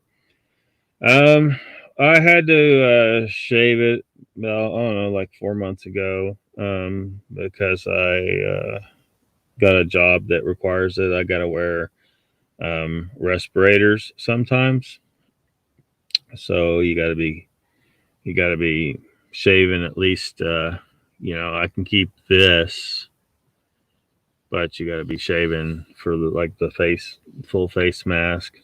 I had to shave it. Well, I don't know, like 4 months ago, because I got a job that requires it. I got to wear respirators sometimes, so you got to be shaving at least. I can keep this, but you got to be shaving for the full face mask.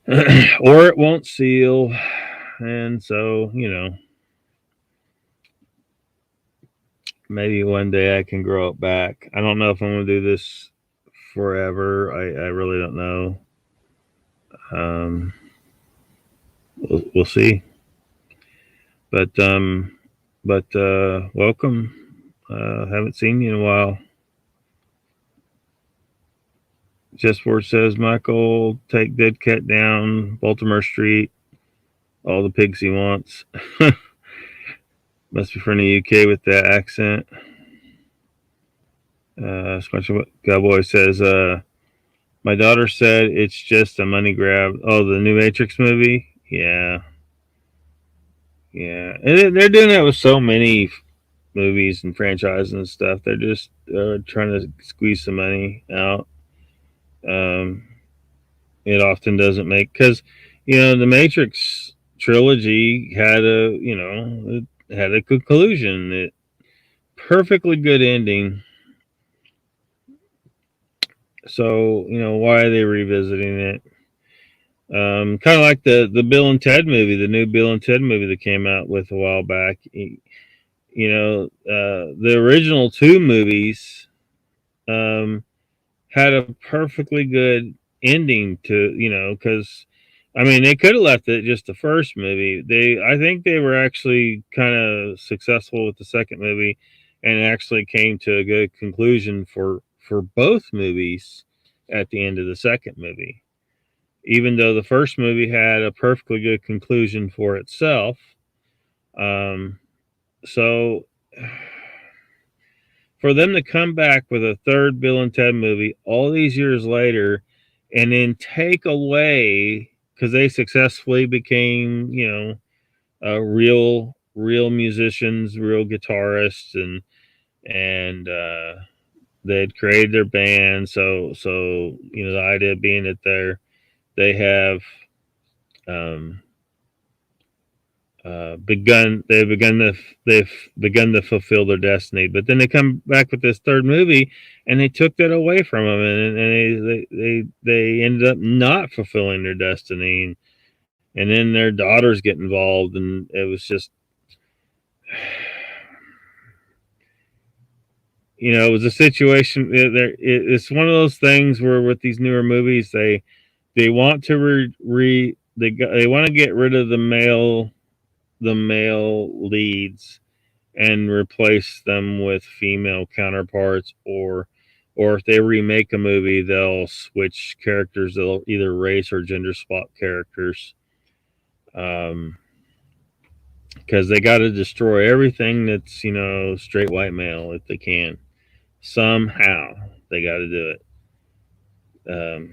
Or it won't seal, and so maybe one day I can grow it back. I don't know if I'm gonna do this forever. I really don't know. We'll see. But welcome. Haven't seen you in a while. Chessboard says, "Michael, take Dead Cat down Baltimore Street. All the pigs he wants." Must be from the UK with that accent. Special Cowboy says, "My daughter said it's just a money grab." Oh, the new Matrix movie? Yeah. Yeah. And they're doing that with so many movies and franchises and stuff. They're just trying to squeeze some money out. Um, it often doesn't make, because the Matrix trilogy had a conclusion. It perfectly good ending. So why are they revisiting it? Kind of like the Bill and Ted movie, the new Bill and Ted movie that came out with a while back. The original two movies had a perfectly good ending to, because they could have left it just the first movie. I think they were actually kind of successful with the second movie, and actually came to a good conclusion for both movies at the end of the second movie. Even though the first movie had a perfectly good conclusion for itself. So for them to come back with a third Bill and Ted movie all these years later, and then take away, because they successfully became, a real real musicians, real guitarists, and they had created their band. So the idea being that they have um, they've begun to fulfill their destiny. But then they come back with this third movie, and they took that away from them, and they ended up not fulfilling their destiny, and then their daughters get involved, and it was just it was a situation. It's one of those things where with these newer movies, they want to they want to get rid of the male leads and replace them with female counterparts, or if they remake a movie, they'll switch characters. They'll either race or gender swap characters. Because they got to destroy everything that's straight white male if they can. Somehow they got to do it.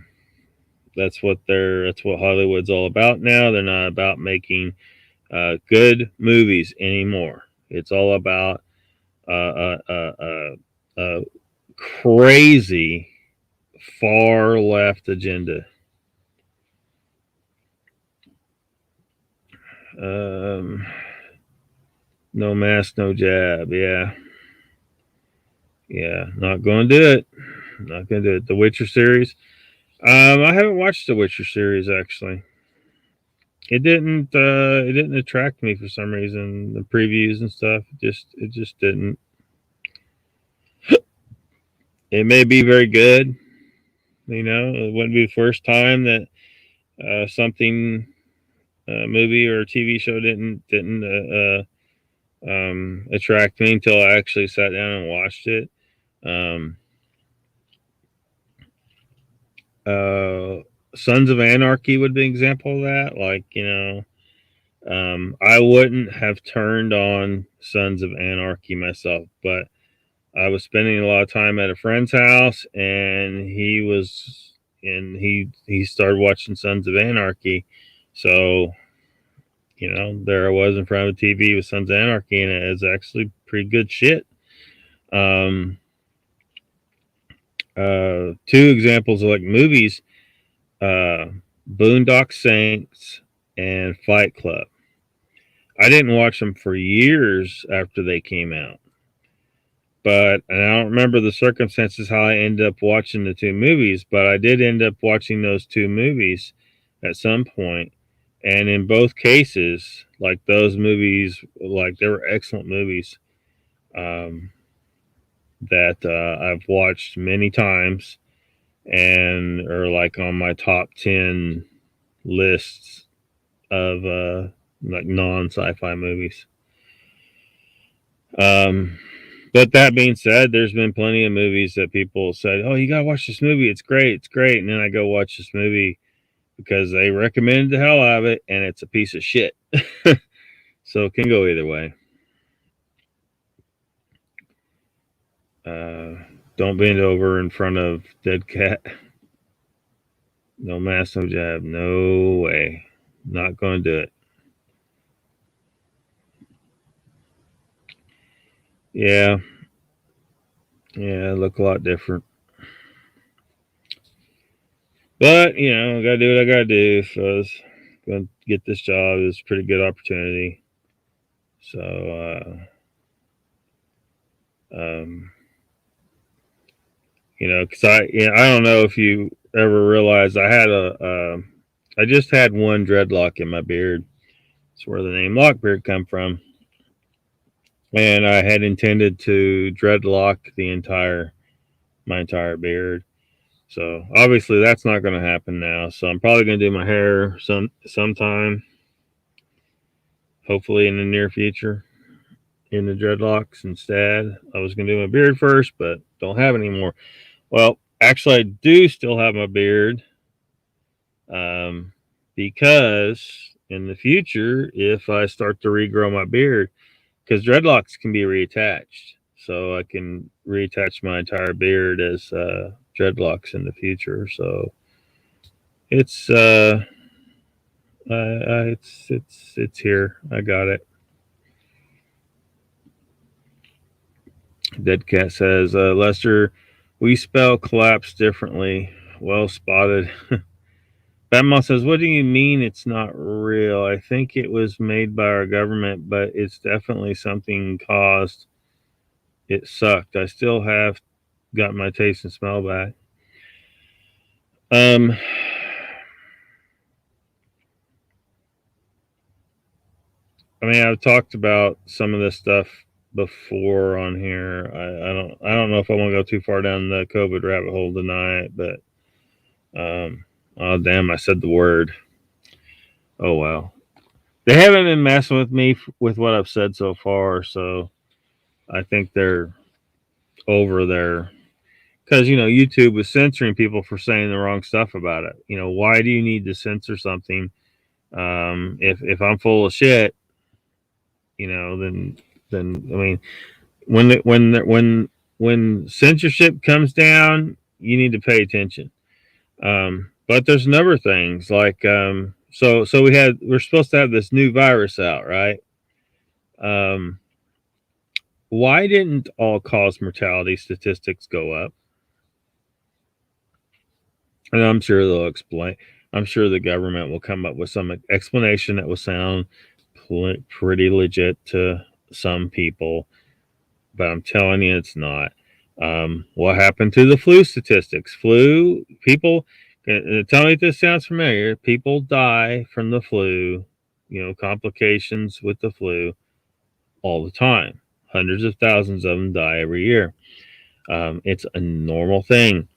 That's what Hollywood's all about now. They're not about making good movies anymore. It's all about a crazy far left agenda. No mask, no jab. Yeah, not going to do it. Not going to do it. The Witcher series. I haven't watched the Witcher series actually. It didn't attract me for some reason. The previews and stuff. It just didn't. It may be very good. It wouldn't be the first time that something, a movie or a TV show didn't attract me until I actually sat down and watched it. Sons of Anarchy would be an example of that. Like, I wouldn't have turned on Sons of Anarchy myself, but I was spending a lot of time at a friend's house, and he started watching Sons of Anarchy. So, there I was in front of the TV with Sons of Anarchy, and it is actually pretty good shit. Two examples of like movies, Boondock Saints and Fight Club. I didn't watch them for years after they came out, and I don't remember the circumstances how I ended up watching the two movies, but I did end up watching those two movies at some point. And in both cases, like those movies, like they were excellent movies that I've watched many times and are like on my top 10 lists of like non-sci-fi movies. But that being said, there's been plenty of movies that people said, "Oh, you gotta watch this movie. It's great. And then I go watch this movie because they recommended the hell out of it, and it's a piece of shit. So it can go either way. Don't bend over in front of dead cat. No mask, no jab. No way. Not going to do it. Yeah. Yeah, look a lot different. But, I got to do what I got to do. So I was going to get this job. It was a pretty good opportunity. So, because I don't know if you ever realized I just had one dreadlock in my beard. That's where the name Lockbeard come from. And I had intended to dreadlock my entire beard. So obviously that's not going to happen now. So I'm probably going to do my hair sometime, hopefully in the near future, in the dreadlocks instead. I was going to do my beard first, but don't have any more. Well, actually, I do still have my beard, because in the future, if I start to regrow my beard, because dreadlocks can be reattached, so I can reattach my entire beard as dreadlocks in the future. So it's it's here. I got it. Dead Cat says, Lester, we spell collapse differently. Well spotted. Batman says, what do you mean it's not real? I think it was made by our government, but it's definitely something caused. It sucked. I still have got my taste and smell back. Um, I mean, I've talked about some of this stuff before on here. I don't know if I want to go too far down the COVID rabbit hole tonight, but oh damn, I said the word. Oh wow, they haven't been messing with me with what I've said so far, so I think they're over there because YouTube was censoring people for saying the wrong stuff about it. Why do you need to censor something? If I'm full of shit, then I mean, when censorship comes down, you need to pay attention. But there's other things like so we're supposed to have this new virus out, right? Um, why didn't all cause mortality statistics go up? And I'm sure they'll explain. I'm sure the government will come up with some explanation that will sound pretty legit to some people, but I'm telling you, it's not. What happened to the flu statistics? Flu people. Tell me if this sounds familiar. People die from the flu, complications with the flu all the time. Hundreds of thousands of them die every year. It's a normal thing.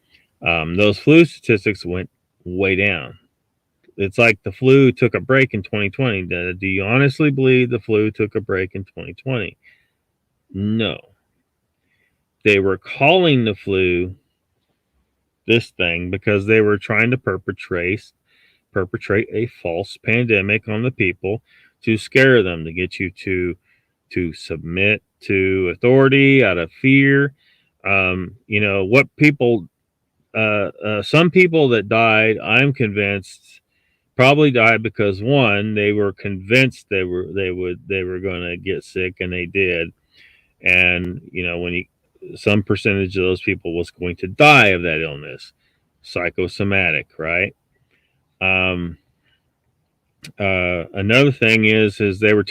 Those flu statistics went way down. It's like the flu took a break in 2020. Do you honestly believe the flu took a break in 2020? No. They were calling the flu this thing because they were trying to perpetrate a false pandemic on the people to scare them, to get you to submit to authority out of fear. What people some people that died, I'm convinced, probably died because one, they were convinced they were going to get sick, and they did. And when some percentage of those people was going to die of that illness, psychosomatic, right? Um, Another thing is they were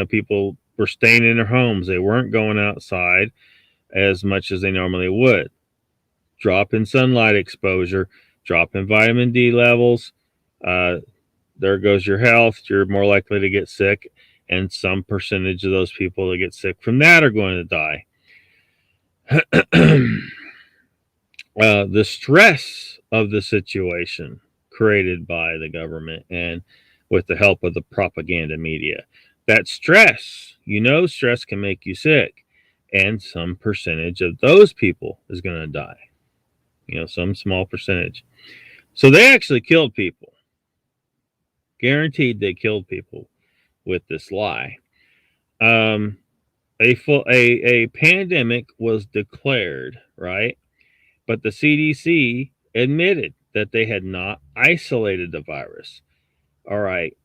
people were staying in their homes. They weren't going outside as much as they normally would. Drop in sunlight exposure, drop in vitamin D levels. There goes your health. You're more likely to get sick, and some percentage of those people that get sick from that are going to die. The stress of the situation created by the government and with the help of the propaganda media. That stress, stress can make you sick, and some percentage of those people is going to die. Some small percentage. So they actually killed people. Guaranteed they killed people with this lie. A pandemic was declared, right? But the CDC admitted that they had not isolated the virus. All right,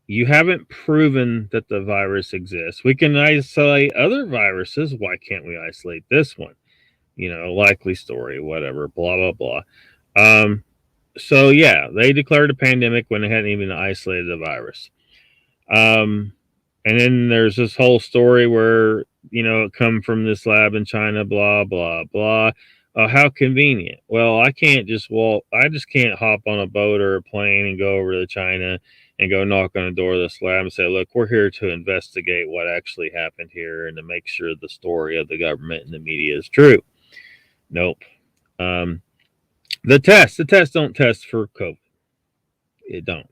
you haven't proven that the virus exists. We can isolate other viruses. Why can't we isolate this one? Likely story, whatever, blah, blah, blah. So, yeah, they declared a pandemic when they hadn't even isolated the virus. And then there's this whole story where, it come from this lab in China, blah, blah, blah. How convenient. Well, I just can't hop on a boat or a plane and go over to China and go knock on the door of this lab and say, look, we're here to investigate what actually happened here and to make sure the story of the government and the media is true. Nope. The tests don't test for COVID. It don't.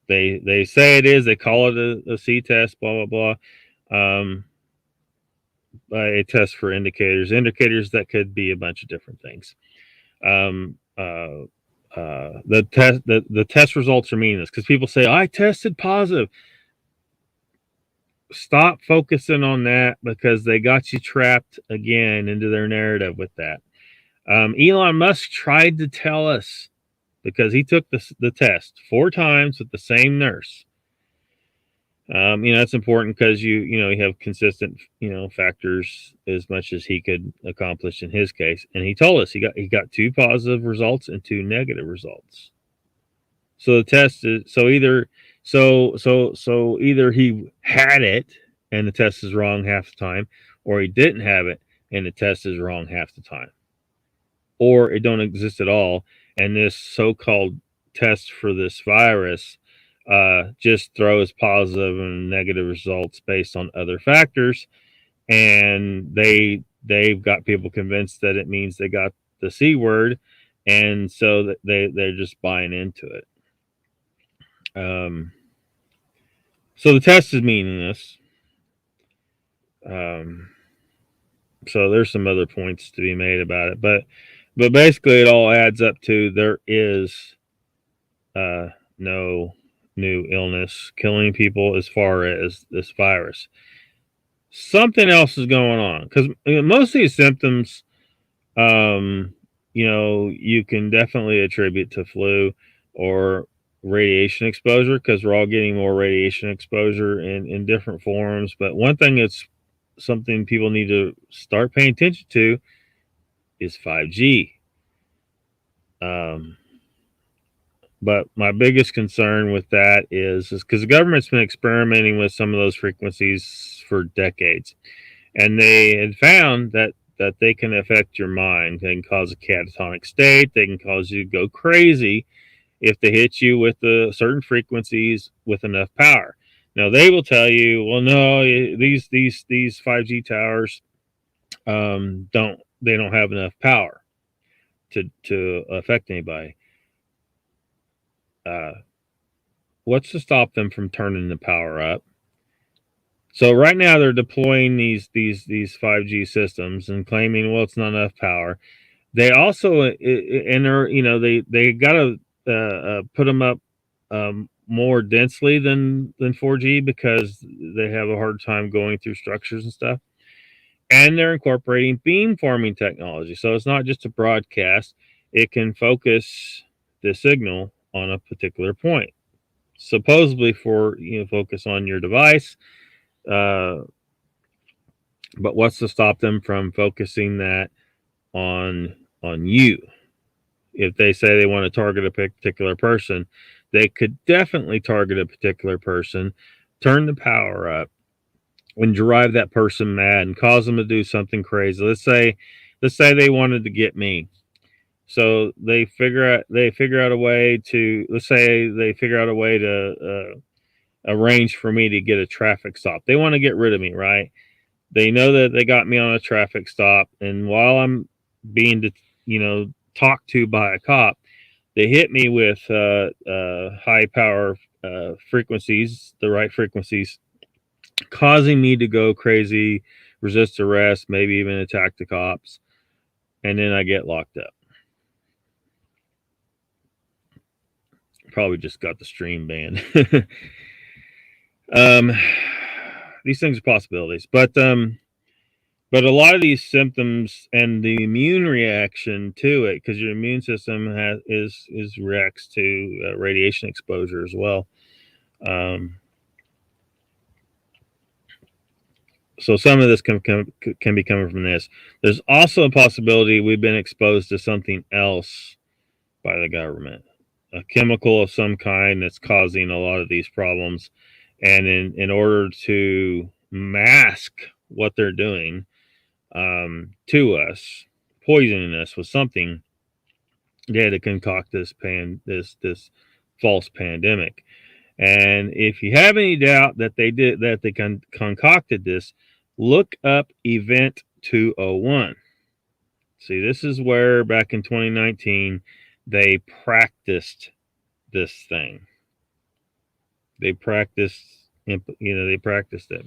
They say it is. They call it a C test, blah, blah, blah. A test for indicators that could be a bunch of different things. The test results are meaningless because people say, I tested positive. Stop focusing on that because they got you trapped again into their narrative with that. Elon Musk tried to tell us, because he took the test 4 times with the same nurse. That's important because you have consistent, factors as much as he could accomplish in his case. And he told us he got 2 positive results and 2 negative results. So the test is either he had it and the test is wrong half the time, or he didn't have it and the test is wrong half the time, or it don't exist at all. And this so-called test for this virus just throws positive and negative results based on other factors, and they've got people convinced that it means they got the C word, and so that they're just buying into it. Um, so the test is meaningless. Um, so there's some other points to be made about it, but basically it all adds up to there is no new illness killing people as far as this virus. Something else is going on because most of these symptoms, um, you can definitely attribute to flu or radiation exposure because we're all getting more radiation exposure in different forms. But one thing that's something people need to start paying attention to is 5G. Um, but my biggest concern with that is because the government's been experimenting with some of those frequencies for decades, and they had found that they can affect your mind. They can cause a catatonic state. They can cause you to go crazy if they hit you with the certain frequencies with enough power. Now they will tell you, well, no, these 5G towers don't have enough power to affect anybody. Uh, what's to stop them from turning the power up? So right now they're deploying these 5G systems and claiming, well, it's not enough power. They also and they're they got to put them up more densely than 4G because they have a hard time going through structures and stuff. And they're incorporating beamforming technology, so it's not just a broadcast; it can focus the signal on a particular point, supposedly for focus on your device. Uh, but what's to stop them from focusing that on you? If they say they want to target a particular person, they could definitely target a particular person, turn the power up, and drive that person mad and cause them to do something crazy. Let's say they wanted to get me. So they figure out a way to let's say they figure out a way to arrange for me to get a traffic stop. They want to get rid of me, right? They know that they got me on a traffic stop, and while I'm being talked to by a cop, they hit me with high power frequencies, the right frequencies, causing me to go crazy, resist arrest, maybe even attack the cops, and then I get locked up. Probably just got the stream banned. um, these things are possibilities, but a lot of these symptoms and the immune reaction to it, because your immune system is reacts to radiation exposure as well. Um, so some of this can be coming from this. There's also a possibility we've been exposed to something else by the government, a chemical of some kind that's causing a lot of these problems. And in order to mask what they're doing to us, poisoning us with something, they had to concoct this false pandemic. And if you have any doubt that they concocted this, look up Event 201. See, this is where back in 2019 they practiced this thing. They practiced, they practiced it.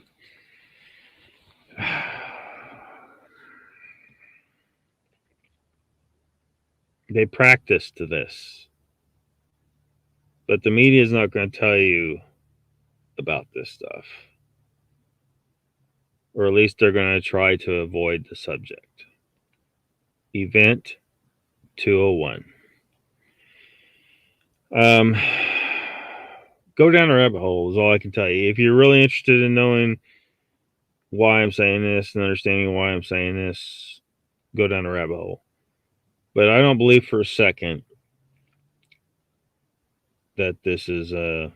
They practiced this, but the media is not going to tell you about this stuff, or at least they're going to try to avoid the subject. Event 201. Go down a rabbit hole is all I can tell you. If you're really interested in knowing why I'm saying this and understanding why I'm saying this, go down a rabbit hole. But I don't believe for a second that this is a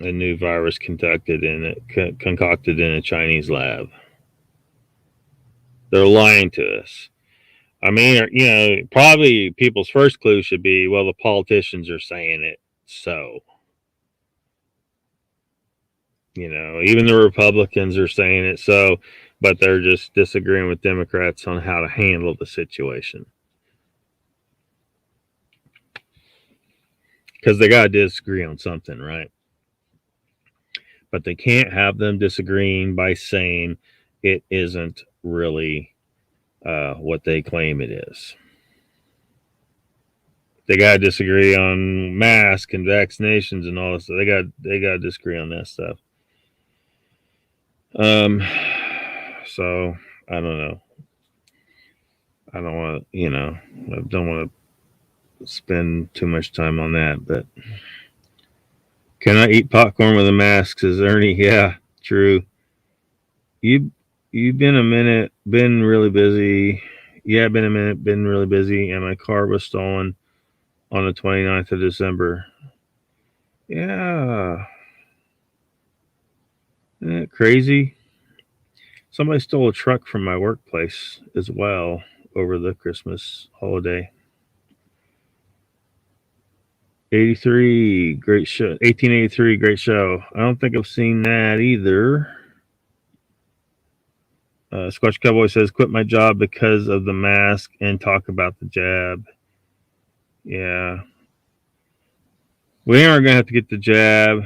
new virus concocted in a Chinese lab. They're lying to us. I mean, probably people's first clue should be, well, the politicians are saying it, so. Even the Republicans are saying it, so, but they're just disagreeing with Democrats on how to handle the situation. Because they got to disagree on something, right? But they can't have them disagreeing by saying it isn't really what they claim it is. They got to disagree on masks and vaccinations and all this. They got to disagree on that stuff. So I don't know. I don't want to, I don't want to spend too much time on that, but can I eat popcorn with a mask? Says Ernie. Yeah, true. You've been really busy. Yeah, been really busy, and my car was stolen on the 29th of December. Yeah. Isn't that crazy? Somebody stole a truck from my workplace as well over the Christmas holiday. 83, great show. 1883, great show. I don't think I've seen that either. Squatch Cowboy says, quit my job because of the mask and talk about the jab. Yeah. We aren't going to have to get the jab.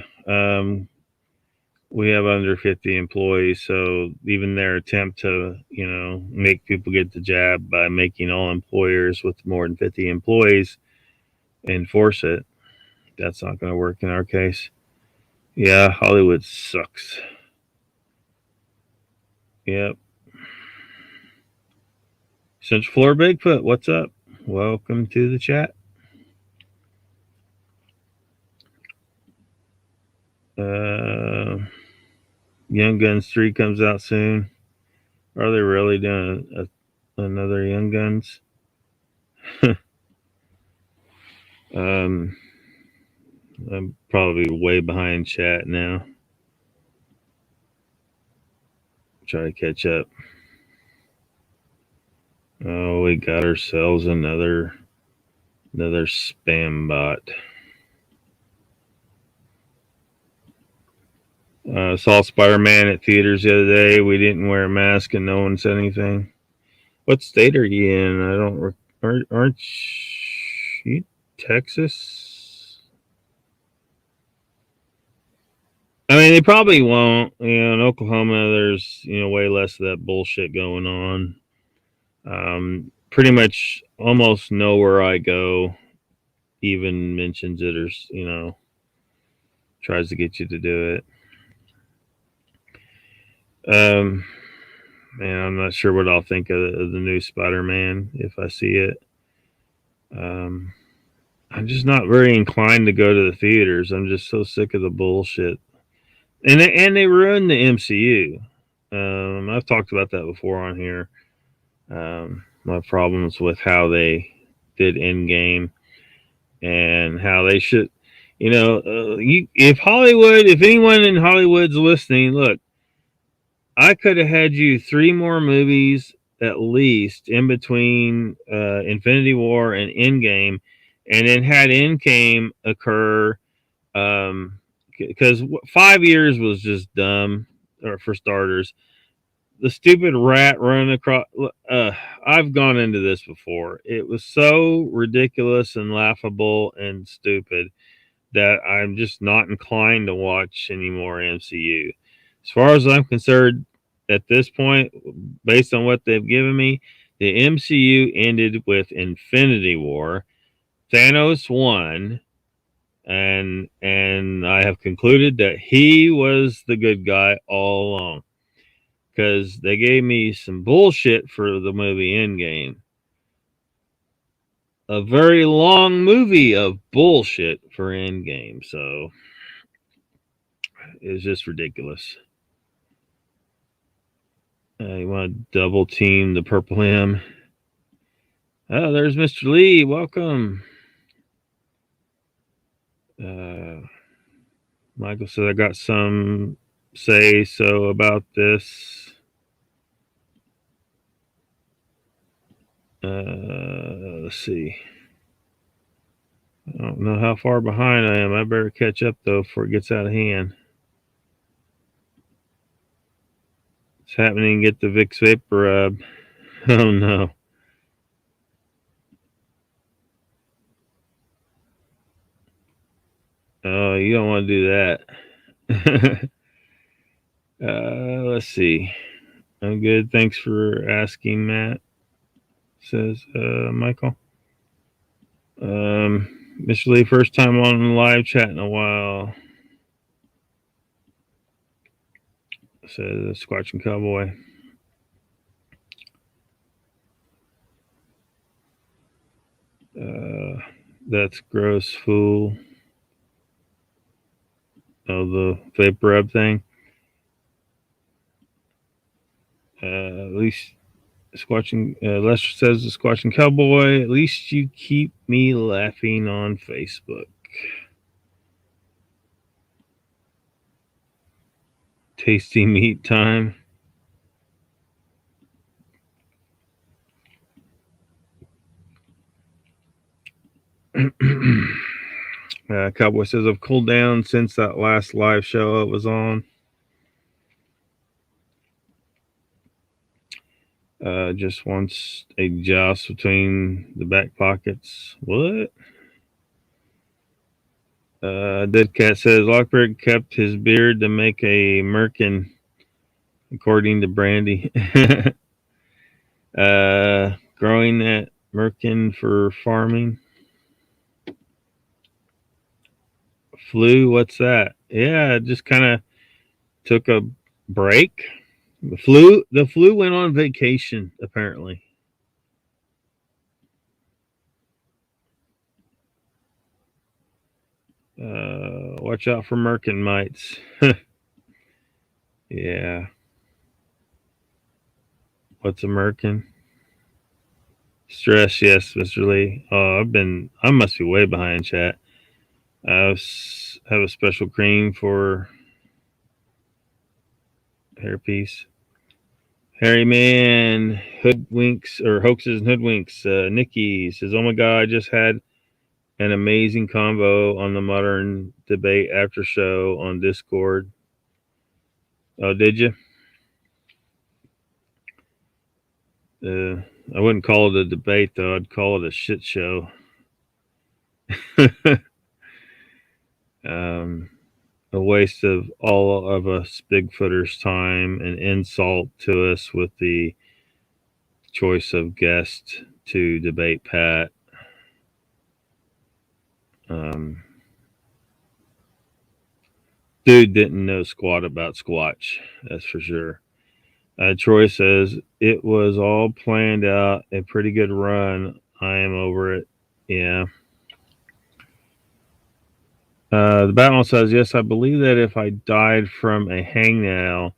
We have under 50 employees, so even their attempt to, make people get the jab by making all employers with more than 50 employees enforce it, that's not going to work in our case. Yeah, Hollywood sucks. Yep. Central Floor Bigfoot, what's up? Welcome to the chat. Young Guns 3 comes out soon. Are they really doing another Young Guns? I'm probably way behind chat now. Try to catch up. Oh, we got ourselves another spam bot. Saw Spider-Man at theaters the other day. We didn't wear a mask and no one said anything. What state are you in? I don't. Aren't you Texas? I mean, they probably won't. In Oklahoma, there's way less of that bullshit going on. Pretty much almost nowhere I go even mentions it or tries to get you to do it. Man, I'm not sure what I'll think of the new Spider-Man if I see it. I'm just not very inclined to go to the theaters. I'm just so sick of the bullshit. And they ruined the MCU. I've talked about that before on here. My problems with how they did Endgame and how they should, if anyone in Hollywood's listening, look, I could have had you 3 more movies at least in between Infinity War and Endgame, and then had Endgame occur because 5 years was just dumb, or for starters. The stupid rat running across. I've gone into this before. It was so ridiculous and laughable and stupid that I'm just not inclined to watch any more MCU. As far as I'm concerned, at this point, based on what they've given me, the MCU ended with Infinity War. Thanos won, and I have concluded that he was the good guy all along. Because they gave me some bullshit for the movie Endgame. A very long movie of bullshit for Endgame. So is just ridiculous. You want to double team the purple M. Oh, there's Mr. Lee. Welcome. Michael said I got some say so about this. Let's see. I don't know how far behind I am. I better catch up though before it gets out of hand. It's happening. Get the Vicks Vapor Rub. Oh no. Oh, you don't want to do that. Let's see. I'm good. Thanks for asking, Matt. Says Michael. Mr. Lee, first time on the live chat in a while. Says Squatching Cowboy. That's gross, fool. Oh, the vapor rub thing. At least Squatching Lester says the Squatching Cowboy. At least you keep me laughing on Facebook. Tasty meat time. Cowboy says I've cooled down since that last live show it was on. Just wants a joust between the back pockets. What? Dead Cat says Lockbeard kept his beard to make a merkin, according to Brandy. Growing that merkin for farming. Flu, what's that? Yeah, just kind of took a break. The flu went on vacation, apparently. Watch out for merkin mites. Yeah. What's a merkin? Stress, yes, Mr. Lee. Oh, I must be way behind chat. I have a special cream for hairpiece. Harry Man, hoodwinks or hoaxes and hoodwinks. Nikki says, "Oh my God, I just had an amazing convo on the modern debate after show on Discord." Oh, did you? I wouldn't call it a debate though. I'd call it a shit show. A waste of all of us Bigfooters' time and insult to us with the choice of guest to debate Pat. Dude didn't know squat about Squatch, that's for sure. Troy says it was all planned out, a pretty good run. I am over it. Yeah. The Batman says, yes, I believe that if I died from a hangnail,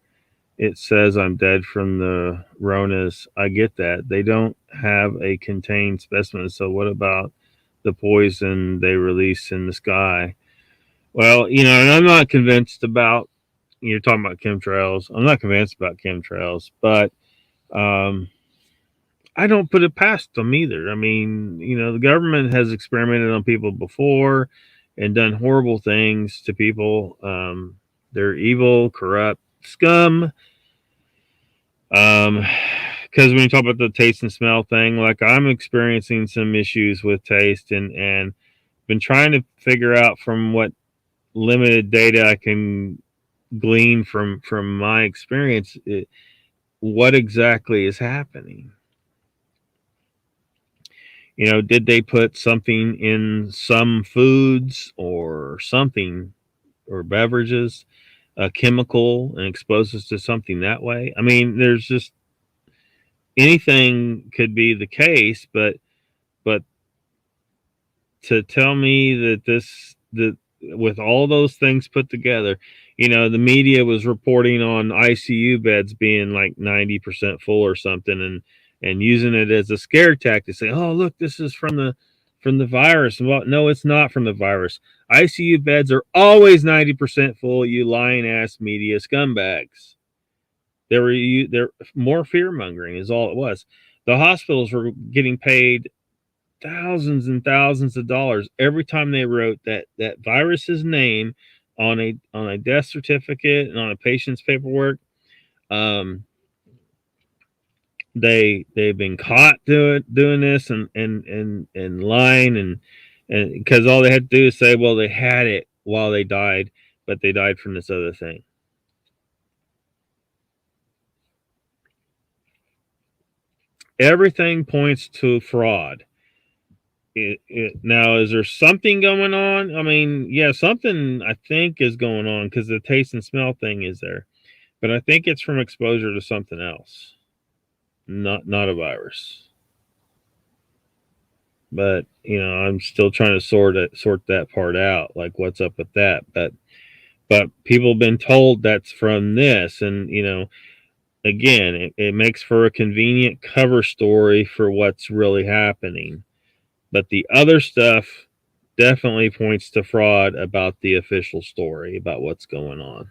it says I'm dead from the Ronas. I get that. They don't have a contained specimen. So what about the poison they release in the sky? Well, and I'm not convinced about, you're talking about chemtrails. I'm not convinced about chemtrails, but I don't put it past them either. I mean, the government has experimented on people before and done horrible things to people. They're evil, corrupt scum. Because when you talk about the taste and smell thing, like I'm experiencing some issues with taste and been trying to figure out from what limited data I can glean from my experience, what exactly is happening. Did they put something in some foods or something or beverages, a chemical, and expose us to something that way? I mean, there's just anything could be the case, but to tell me that with all those things put together, The media was reporting on ICU beds being like 90% full or something, and using it as a scare tactic, say, "Oh, look, this is from the virus." Well, no, it's not from the virus. ICU beds are always 90% full. You lying ass media scumbags. They're more fear mongering is all it was. The hospitals were getting paid thousands and thousands of dollars every time they wrote that virus's name on a death certificate and on a patient's paperwork. Um, they've been caught doing this and lying, and because all they had to do is say, well, they had it while they died, but they died from this other thing. Everything points to fraud. Now, is there something going on? I mean, yeah, something I think is going on because the taste and smell thing is there, but I think it's from exposure to something else, not a virus. But I'm still trying to sort that part out, like what's up with that. But people have been told that's from this, and again, it makes for a convenient cover story for what's really happening. But the other stuff definitely points to fraud about the official story about what's going on.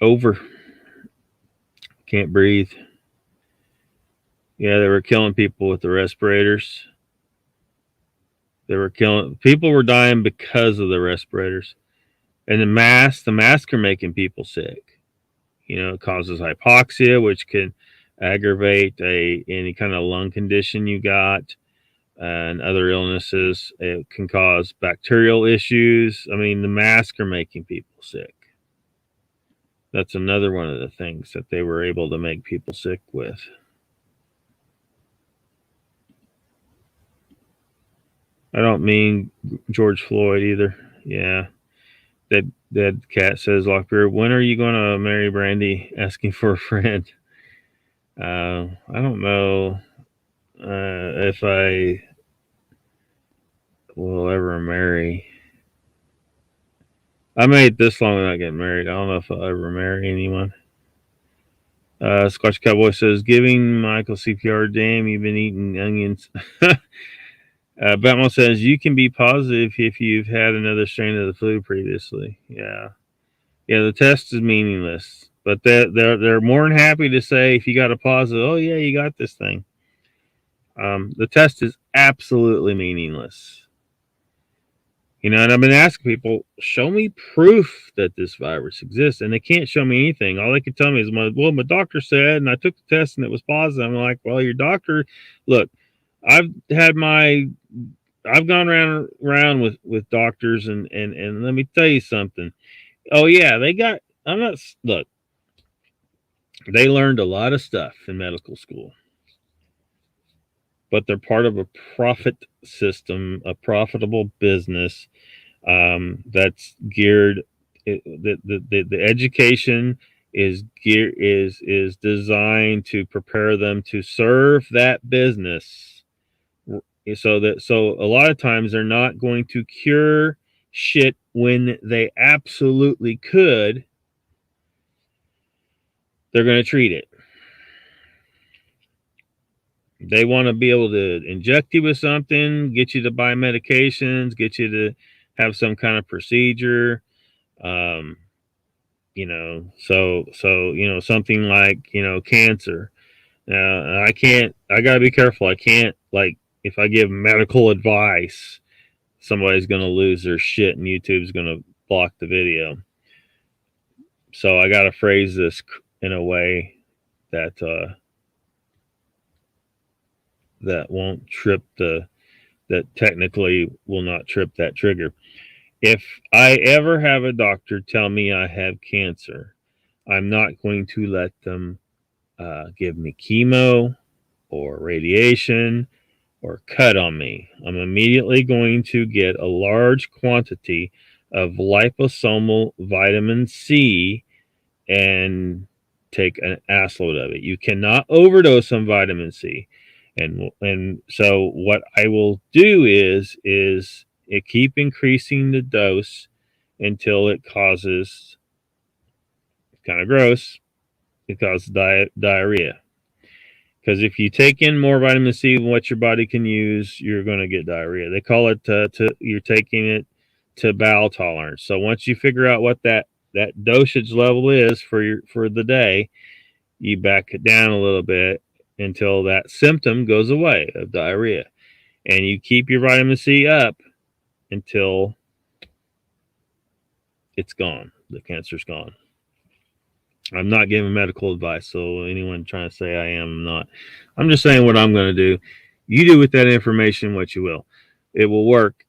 Over. Can't breathe. Yeah, they were killing people with the respirators. People were dying because of the respirators. And the masks are making people sick. It causes hypoxia, which can aggravate any kind of lung condition you got, and other illnesses. It can cause bacterial issues. I mean, the masks are making people sick. That's another one of the things that they were able to make people sick with. I don't mean George Floyd either. Yeah. That cat says, Lockbeard, when are you going to marry Brandy? Asking for a friend. I don't know if I will ever marry. I made this long without getting married. I don't know if I'll ever marry anyone. Scotch Cowboy says, giving Michael CPR, damn, you've been eating onions. Batman says, you can be positive if you've had another strain of the flu previously. Yeah. Yeah, the test is meaningless. But they're more than happy to say if you got a positive, oh, yeah, you got this thing. The test is absolutely meaningless. And I've been asking people, show me proof that this virus exists. And they can't show me anything. All they can tell me is, my doctor said, and I took the test and it was positive. I'm like, well, your doctor, look, I've gone around with doctors and let me tell you something. Oh yeah, look, they learned a lot of stuff in medical school. But they're part of a profit system, a profitable business that's geared. The education is designed to prepare them to serve that business. So a lot of times they're not going to cure shit when they absolutely could. They're going to treat it. They want to be able to inject you with something, get you to buy medications, get you to have some kind of procedure. So something like, cancer. I gotta be careful. I can't, like, if I give medical advice, somebody's going to lose their shit and YouTube's going to block the video. So I got to phrase this in a way that, that won't trip that technically will not trip that trigger. If I ever have a doctor tell me I have cancer, I'm not going to let them give me chemo or radiation or cut on me. I'm immediately going to get a large quantity of liposomal vitamin C and take an assload of it. You cannot overdose on vitamin C. And so what I will do is keep increasing the dose until it causes, kind of gross, it causes diarrhea. Because if you take in more vitamin C than what your body can use, you're going to get diarrhea. They call it you're taking it to bowel tolerance. So once you figure out what that dosage level is for the day, you back it down a little bit until that symptom goes away of diarrhea, and you keep your vitamin C up until it's gone. The cancer's gone. I'm not giving medical advice, so anyone trying to say I am, I'm not. I'm just saying what I'm going to do. You do with that information what you will. It will work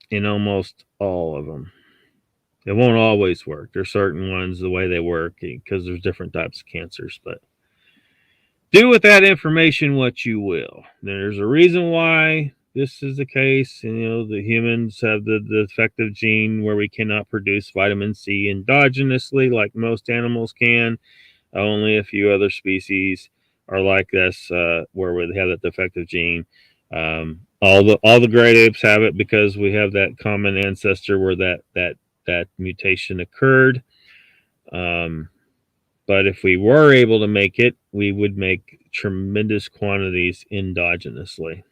in almost all of them. It won't always work. There's certain ones the way they work because there's different types of cancers, but do with that information what you will. There's a reason why this is the case. And, the humans have the defective gene where we cannot produce vitamin C endogenously like most animals can. Only a few other species are like this, where we have that defective gene. All the great apes have it because we have that common ancestor where that mutation occurred. But if we were able to make it, we would make tremendous quantities endogenously.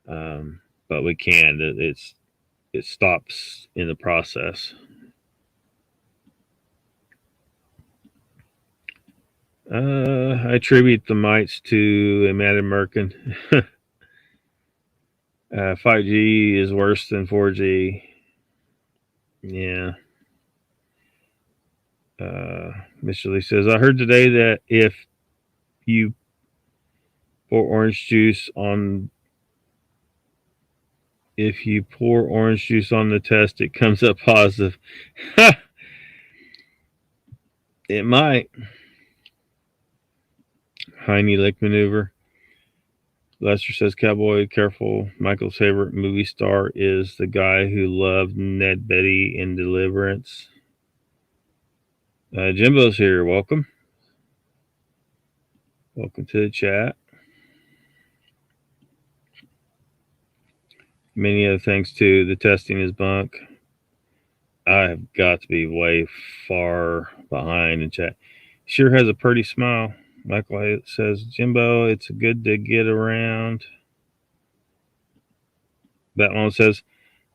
But we can't. It stops in the process. I attribute the mites to a mad American. 5G is worse than 4G. Yeah. Mr. Lee says, I heard today that if you pour orange juice on the test, it comes up positive. It might. Heine lick maneuver. Lester says, Cowboy, careful. Michael's favorite movie star is the guy who loved Ned Beatty in Deliverance. Jimbo's here. Welcome. Welcome to the chat. Many other things too. The testing is bunk. I have got to be way far behind in chat. Sure has a pretty smile. Michael says, Jimbo, it's good to get around. Batman says,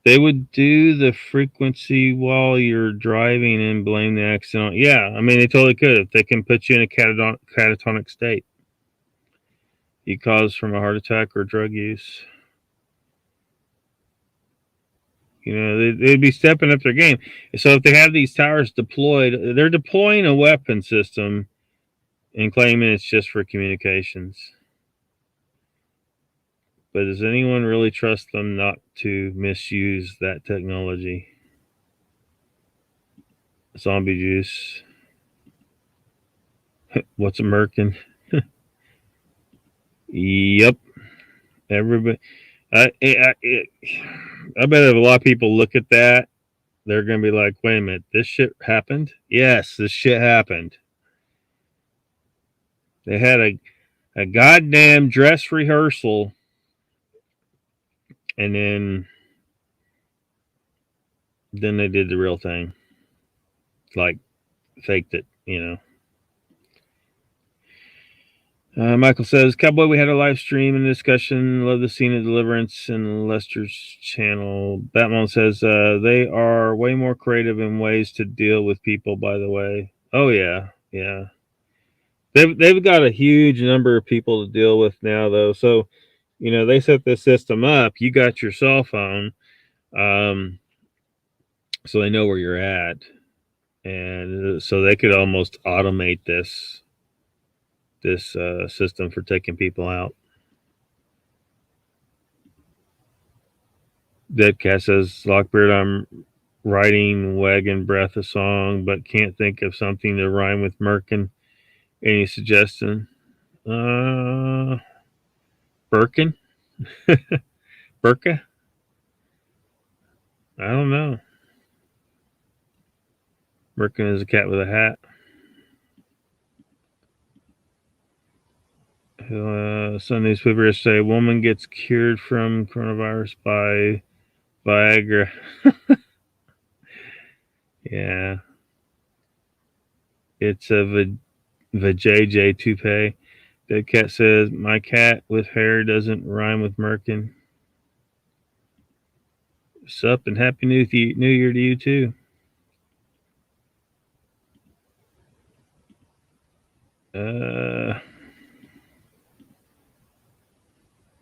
they would do the frequency while you're driving and blame the accident. Yeah, I mean, they totally could if they can put you in a catatonic state. You caused from a heart attack or drug use. They'd be stepping up their game. So if they have these towers deployed, they're deploying a weapon system and claiming it's just for communications. But does anyone really trust them not to misuse that technology? Zombie juice. What's American? Yep. Everybody. I bet if a lot of people look at that, they're going to be like, wait a minute, this shit happened? Yes, this shit happened. They had a goddamn dress rehearsal, and then they did the real thing. Like, faked it, Michael says, Cowboy, we had a live stream and discussion. Love the scene of Deliverance in Lester's channel. Batman says, they are way more creative in ways to deal with people, by the way. Oh, yeah. Yeah. They've got a huge number of people to deal with now, though. So, they set this system up. You got your cell phone. So they know where you're at. And so they could almost automate this system for taking people out. Deadcat says, Lockbeard, I'm writing Wagon Breath a song, but can't think of something to rhyme with Merkin. Any suggestion? Birkin? Burka? I don't know. Merkin is a cat with a hat. Sunday's paper yesterday, woman gets cured from coronavirus by Viagra. Yeah, it's a vajayjay toupee. Dead cat says, "My cat with hair doesn't rhyme with merkin." Sup and happy New Year to you too. Uh,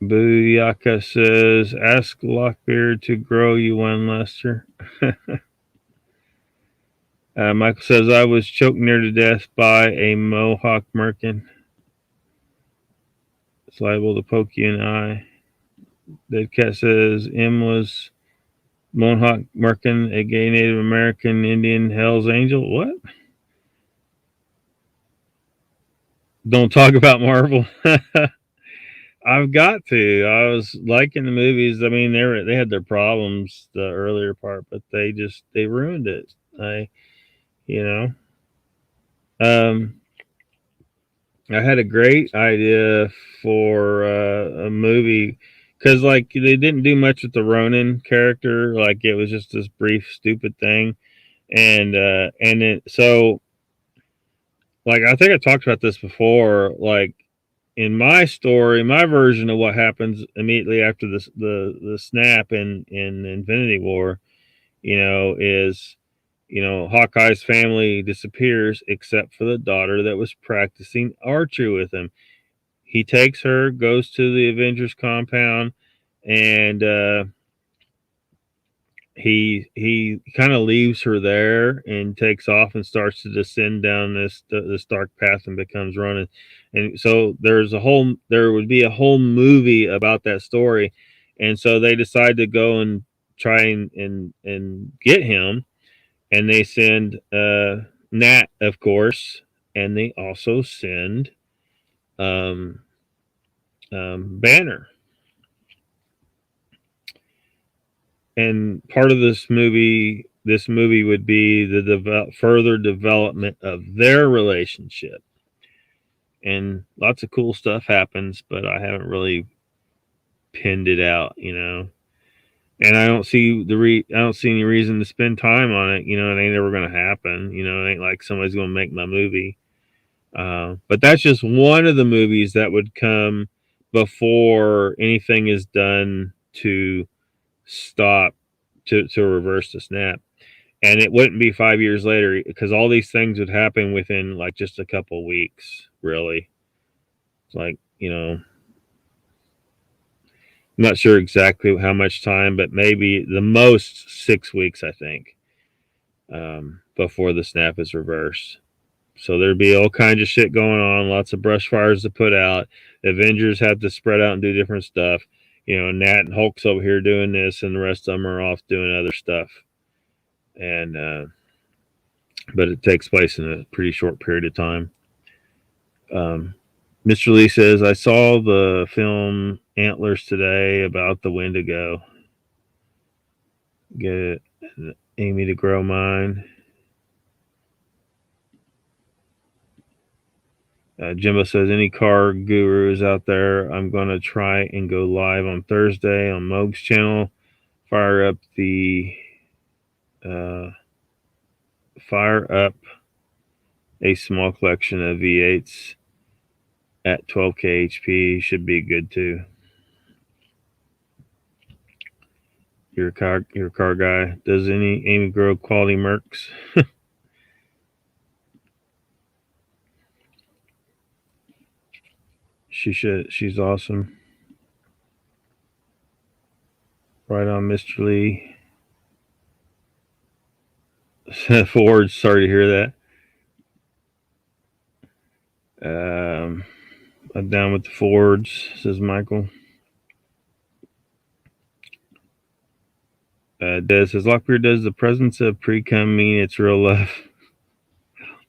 Booyaka says, "Ask Lockbeard to grow you one, Lester." Michael says, "I was choked near to death by a Mohawk merkin. It's liable to poke you in the eye." Dead cat says, "M was Mohawk merkin, a gay Native American Indian Hell's Angel." What? Don't talk about Marvel. I've got to. I was liking the movies. I mean, they had their problems the earlier part, but they ruined it. You know, um, I had a great idea for a movie because like they didn't do much with the Ronin character. Like it was just this brief, stupid thing, and it so like I think I talked about this before. Like in my story, my version of what happens immediately after the snap in Infinity War, is Hawkeye's family disappears except for the daughter that was practicing archery with him. He takes her, goes to the Avengers compound, and he kind of leaves her there and takes off and starts to descend down this dark path and becomes running. And so there would be a whole movie about that story, and so they decide to go and try and get him, and they send Nat, of course, and they also send um, Banner. And part of this movie would be the further development of their relationship, and lots of cool stuff happens, but I haven't really pinned it out. And I don't see any reason to spend time on it. It ain't ever going to happen. It ain't like somebody's going to make my movie. But that's just one of the movies that would come before anything is done to stop to reverse the snap. And it wouldn't be 5 years later because all these things would happen within like just a couple of weeks. Really, it's like I'm not sure exactly how much time, but maybe the most 6 weeks, I think, before the snap is reversed. So there'd be all kinds of shit going on, lots of brush fires to put out. The Avengers have to spread out and do different stuff. Nat and Hulk's over here doing this, and the rest of them are off doing other stuff. And but it takes place in a pretty short period of time. Um, Mr. Lee says, "I saw the film Antlers today about the Wendigo. Get Amy to grow mine." Jimbo says, "Any car gurus out there? I'm going to try and go live on Thursday on Moog's channel. Fire up the uh, fire up a small collection of V8s at 12k HP. Should be good too." Your car guy. Does any Amy grow quality Mercs? She should. She's awesome. Right on, Mr. Lee. Ford. Sorry to hear that. I'm down with the Fords, says Michael. Des says, "Lockbeard, does the presence of pre-cum mean it's real love?"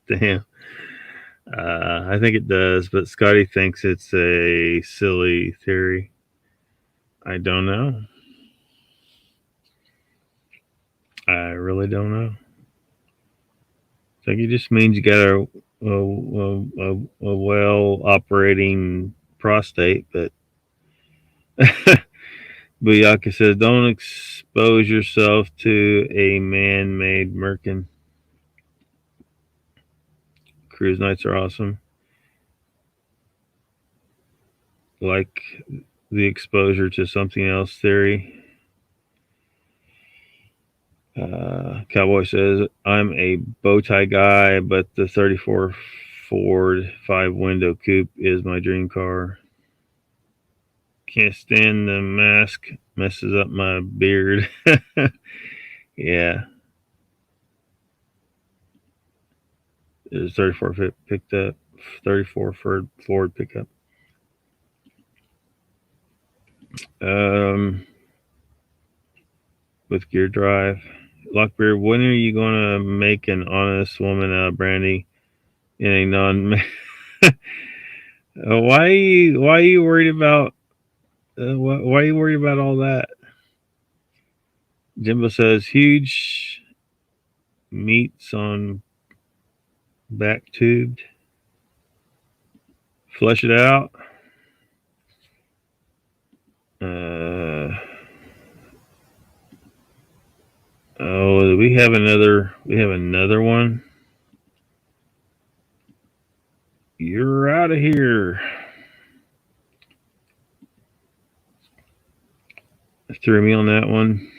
Damn. I think it does, but Scotty thinks it's a silly theory. I don't know. I really don't know. I think it just means you got a well operating prostate, but Buyaka says, "Don't expose yourself to a man made merkin." Cruise nights are awesome. Like the exposure to something else theory. Cowboy says, I'm a bow tie guy, but the 34 Ford 5-window coupe is my dream car. Can't stand the mask. Messes up my beard. Yeah. There's 34 picked up. 34 Ford pickup. With gear drive. Lockbeard, when are you going to make an honest woman out of Brandy in a non... why are you worried about... why are you worried about all that? Jimbo says, huge meats on back tubed. Flush it out. Oh, we have another one. You're out of here. Threw me on that one.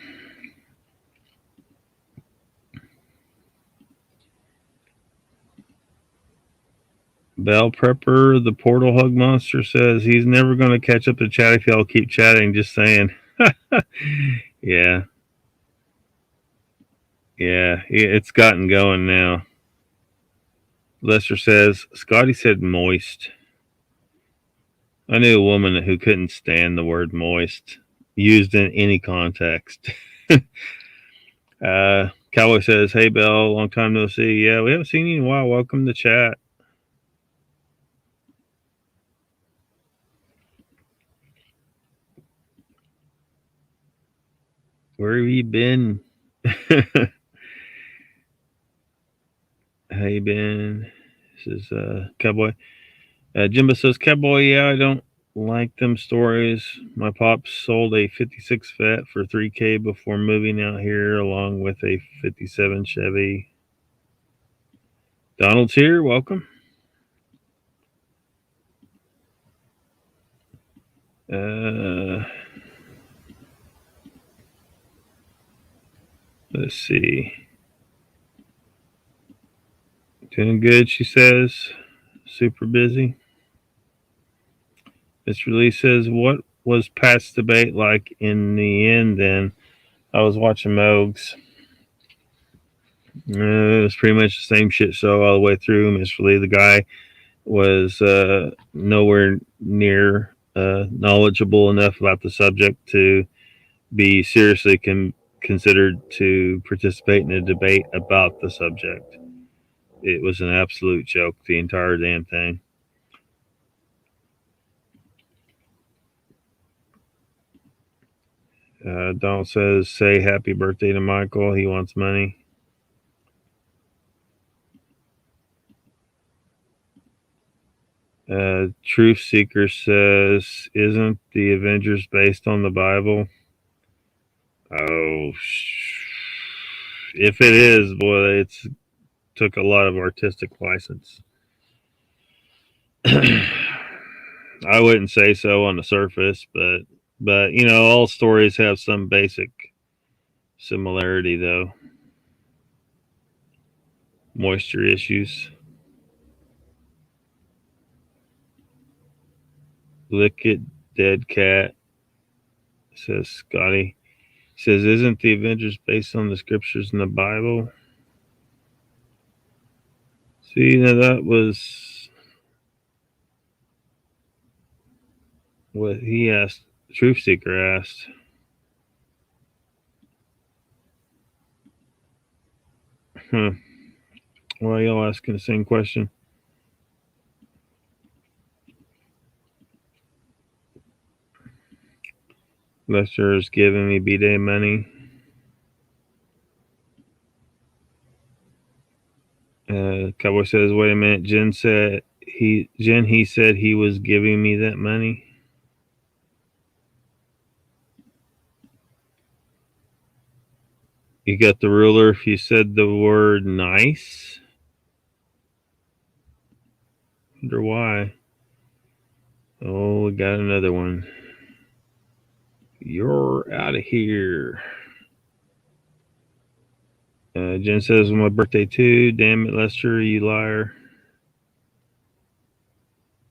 Bell Prepper, the portal hug monster, says he's never going to catch up to chat if y'all keep chatting. Just saying. Yeah. Yeah, it's gotten going now. Lester says, Scotty said moist. I knew a woman who couldn't stand the word moist used in any context. Cowboy says, hey, Bell, long time no see. Yeah, we haven't seen you in a while. Welcome to chat. Where have you been? How you been? This is Cowboy. Jimbo says, Cowboy, yeah, I don't like them stories. My pops sold a 56 Vet for $3,000 before moving out here along with a 57 Chevy. Donald's here. Welcome. Let's see. Doing good, she says. Super busy. Mr. Lee says, what was Pat's debate like in the end then? I was watching Mogs. It was pretty much the same shit show all the way through. Mr. Lee, the guy, was nowhere near knowledgeable enough about the subject to be seriously considered to participate in a debate about the subject. It was an absolute joke, the entire damn thing. Donald says, say happy birthday to Michael. He wants money. Truth Seeker says, isn't the Avengers based on the Bible? Oh, if it is, boy, it's took a lot of artistic license. I wouldn't say so on the surface, but you know, all stories have some basic similarity, though. Moisture issues. Lick it, dead cat, says Scotty. He says, isn't the Avengers based on the scriptures in the Bible? See, now that was what he asked, Truth Seeker asked. Why y'all asking the same question? Lester is giving me B-Day money. Cowboy says, wait a minute. Jen said he said he was giving me that money. You got the ruler if you said the word nice. Wonder why. Oh, we got another one. You're out of here. Jen says, my birthday too. Damn it, Lester, you liar.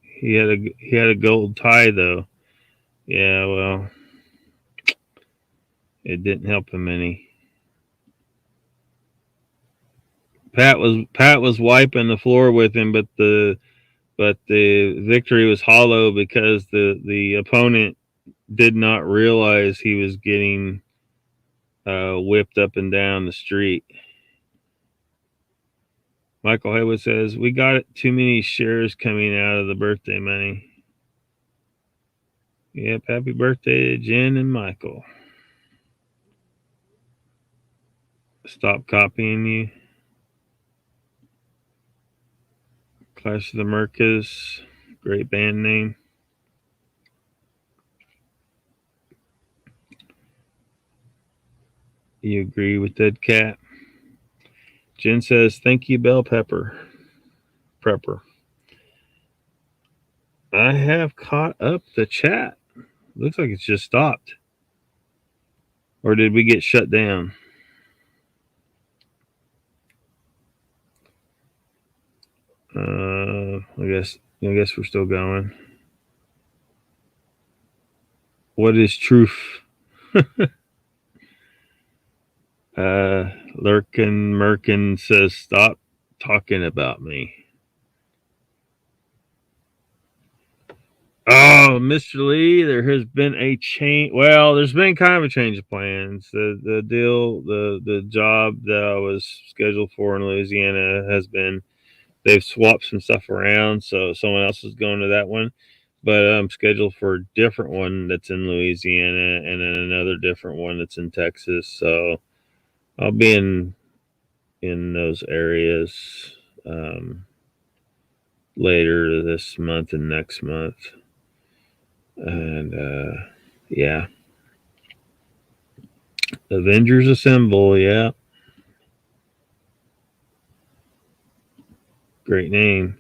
He had a gold tie though. Yeah, well, it didn't help him any. Pat was wiping the floor with him, but the victory was hollow because the opponent did not realize he was getting whipped up and down the street. Michael Haywood says, we got too many shares coming out of the birthday money. Yep, happy birthday to Jen and Michael. Stop copying you. Clash of the Mercas, great band name. You agree with Dead Cat? Jen says, thank you, Bell Pepper. Prepper. I have caught up the chat. Looks like it's just stopped. Or did we get shut down? I guess we're still going. What is truth? Merkin says, stop talking about me. Oh, Mr. Lee, there has been a change. Well, there's been kind of a change of plans. The job that I was scheduled for in Louisiana they've swapped some stuff around, so someone else is going to that one. But I'm scheduled for a different one that's in Louisiana, and then another different one that's in Texas. So I'll be in those areas later this month and next month. And yeah, Avengers Assemble. Yeah, great name.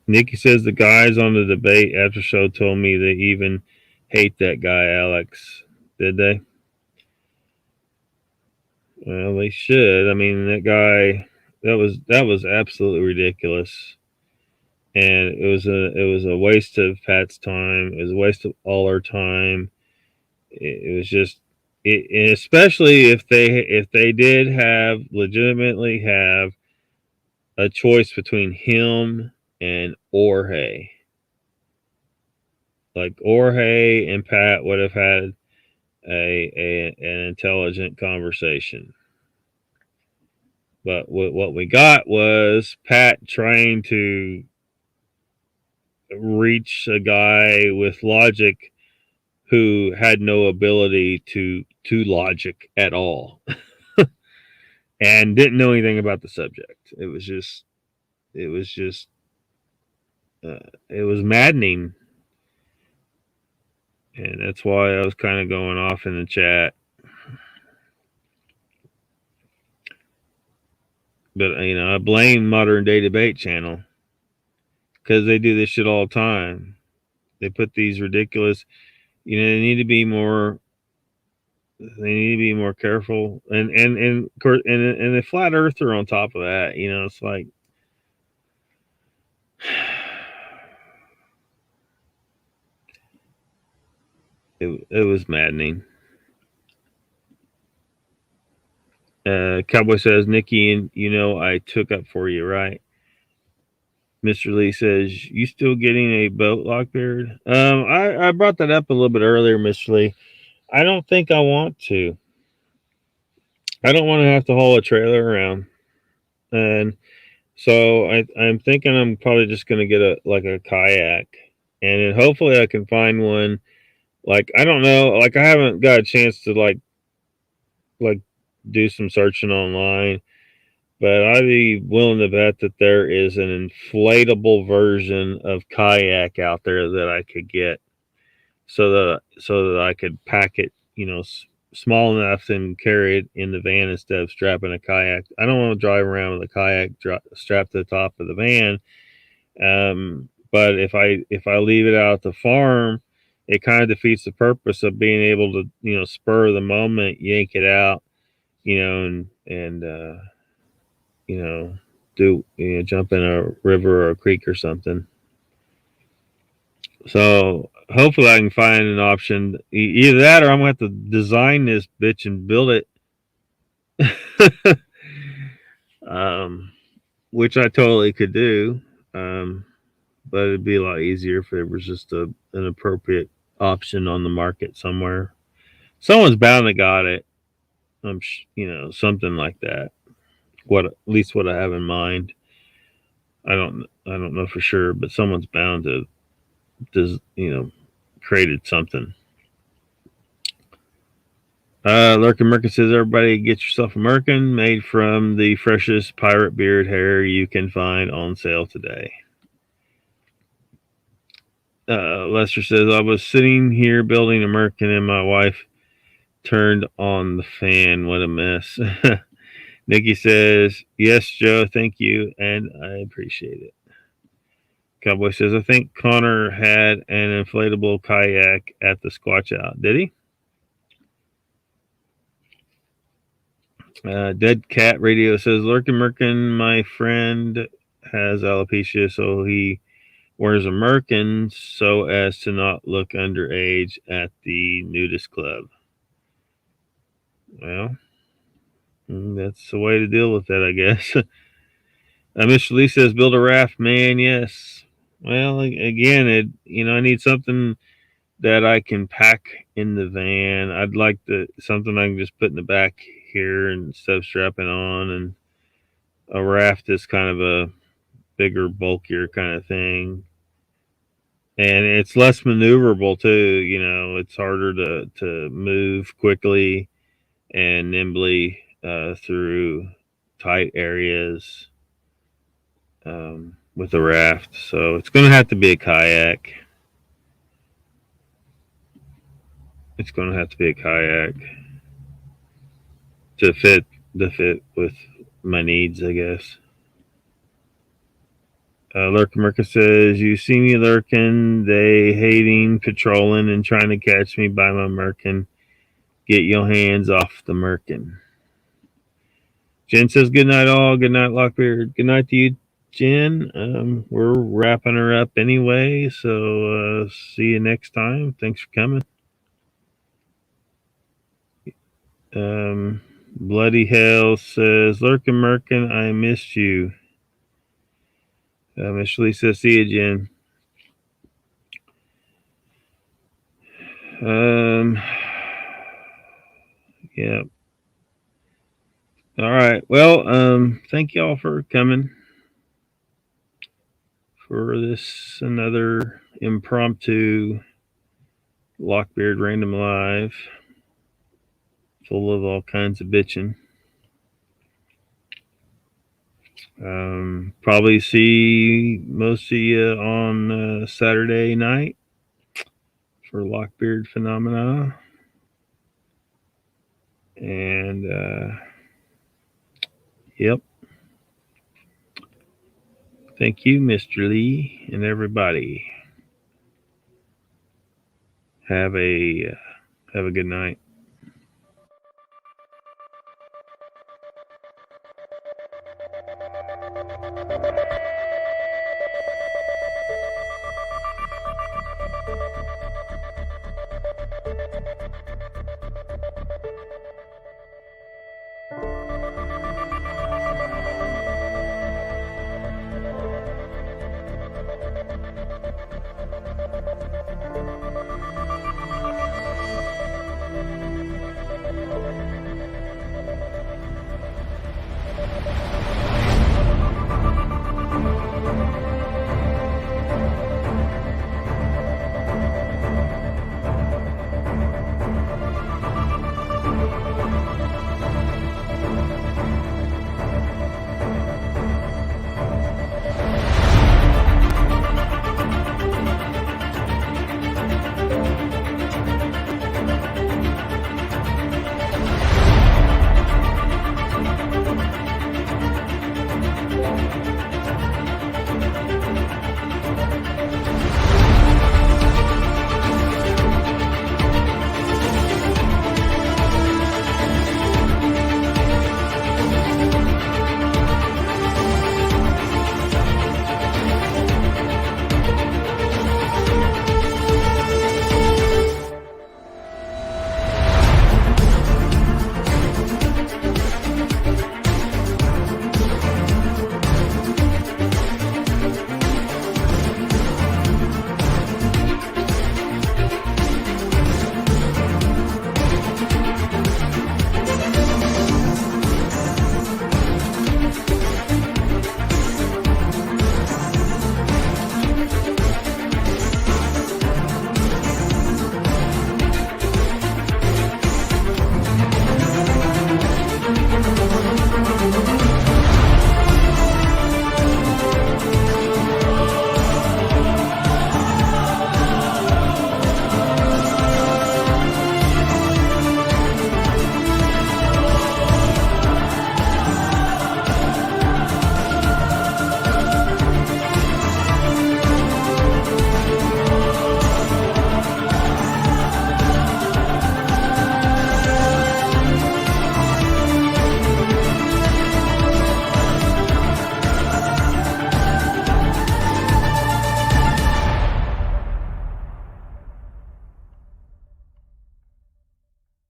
Nikki says the guys on the debate after show told me they even hate that guy Alex. Did they? Well, they should. I mean, that guy that was absolutely ridiculous, and it was a waste of Pat's time. It was a waste of all our time. It was just, especially if they did have legitimately have a choice between him and Jorge. Like Jorge and Pat would have had an intelligent conversation. But what we got was Pat trying to reach a guy with logic who had no ability to logic at all and didn't know anything about the subject. It was just it was maddening, and that's why I was kind of going off in the chat. But I blame Modern Day Debate Channel because they do this shit all the time. They put these ridiculous, they need to be more. They need to be more careful, and the flat earther on top of that. It's like it was maddening. Cowboy says, Nikki, and I took up for you, right? Mr. Lee says, you still getting a boat, Lockbeard? I brought that up a little bit earlier, Mr. Lee. I don't think I want to. I don't want to have to haul a trailer around. And so I'm thinking I'm probably just going to get a kayak. And then hopefully I can find one. Like, I don't know. Like, I haven't got a chance to like do some searching online. But I'd be willing to bet that there is an inflatable version of kayak out there that I could get, so that I could pack it, small enough and carry it in the van instead of strapping a kayak. I don't want to drive around with a kayak strapped to the top of the van But if I leave it out at the farm, it kind of defeats the purpose of being able to, spur of the moment, yank it out, and you know jump in a river or a creek or something. So hopefully I can find an option. Either that, or I'm gonna have to design this bitch and build it. um, which I totally could do. But it'd be a lot easier if there was just an appropriate option on the market somewhere. Someone's bound to got it. Something like that. At least what I have in mind. I don't know for sure, but someone's bound to does created something. Lurkin Merkin says, everybody get yourself a Merkin made from the freshest pirate beard hair you can find on sale today. Lester says, I was sitting here building a Merkin and my wife turned on the fan. What a mess. Nikki says, yes, Joe, thank you, and I appreciate it. Cowboy says, I think Connor had an inflatable kayak at the Squatch Out. Did he? Dead Cat Radio says, Lurkin Merkin, my friend has alopecia, so he wears a merkin so as to not look underage at the nudist club. Well, that's the way to deal with that, I guess. Mr. Lee says, build a raft, man. Yes. Well, again, I need something that I can pack in the van. I'd like something I can just put in the back here instead of strapping on. And a raft is kind of a bigger, bulkier kind of thing. And it's less maneuverable too. It's harder to move quickly and nimbly through tight areas with a raft. So it's going to have to be a kayak. It's going to have to be a kayak to fit with my needs, I guess. Lurkin Merkin says, you see me lurking, they hating, patrolling, and trying to catch me by my merkin. Get your hands off the merkin. Jen says, good night, all. Good night, Lockbeard. Good night to you, Jen. We're wrapping her up anyway, so see you next time. Thanks for coming. Bloody Hell says, Lurkin Merkin, I missed you. Miss Lee says, see you, Jen. Yeah. All right. Well, thank y'all for coming for this another impromptu Lockbeard Random Live, full of all kinds of bitching. Probably see most of you on Saturday night for Lockbeard Phenomena. And yep. Thank you, Mr. Lee, and everybody. Have a good night.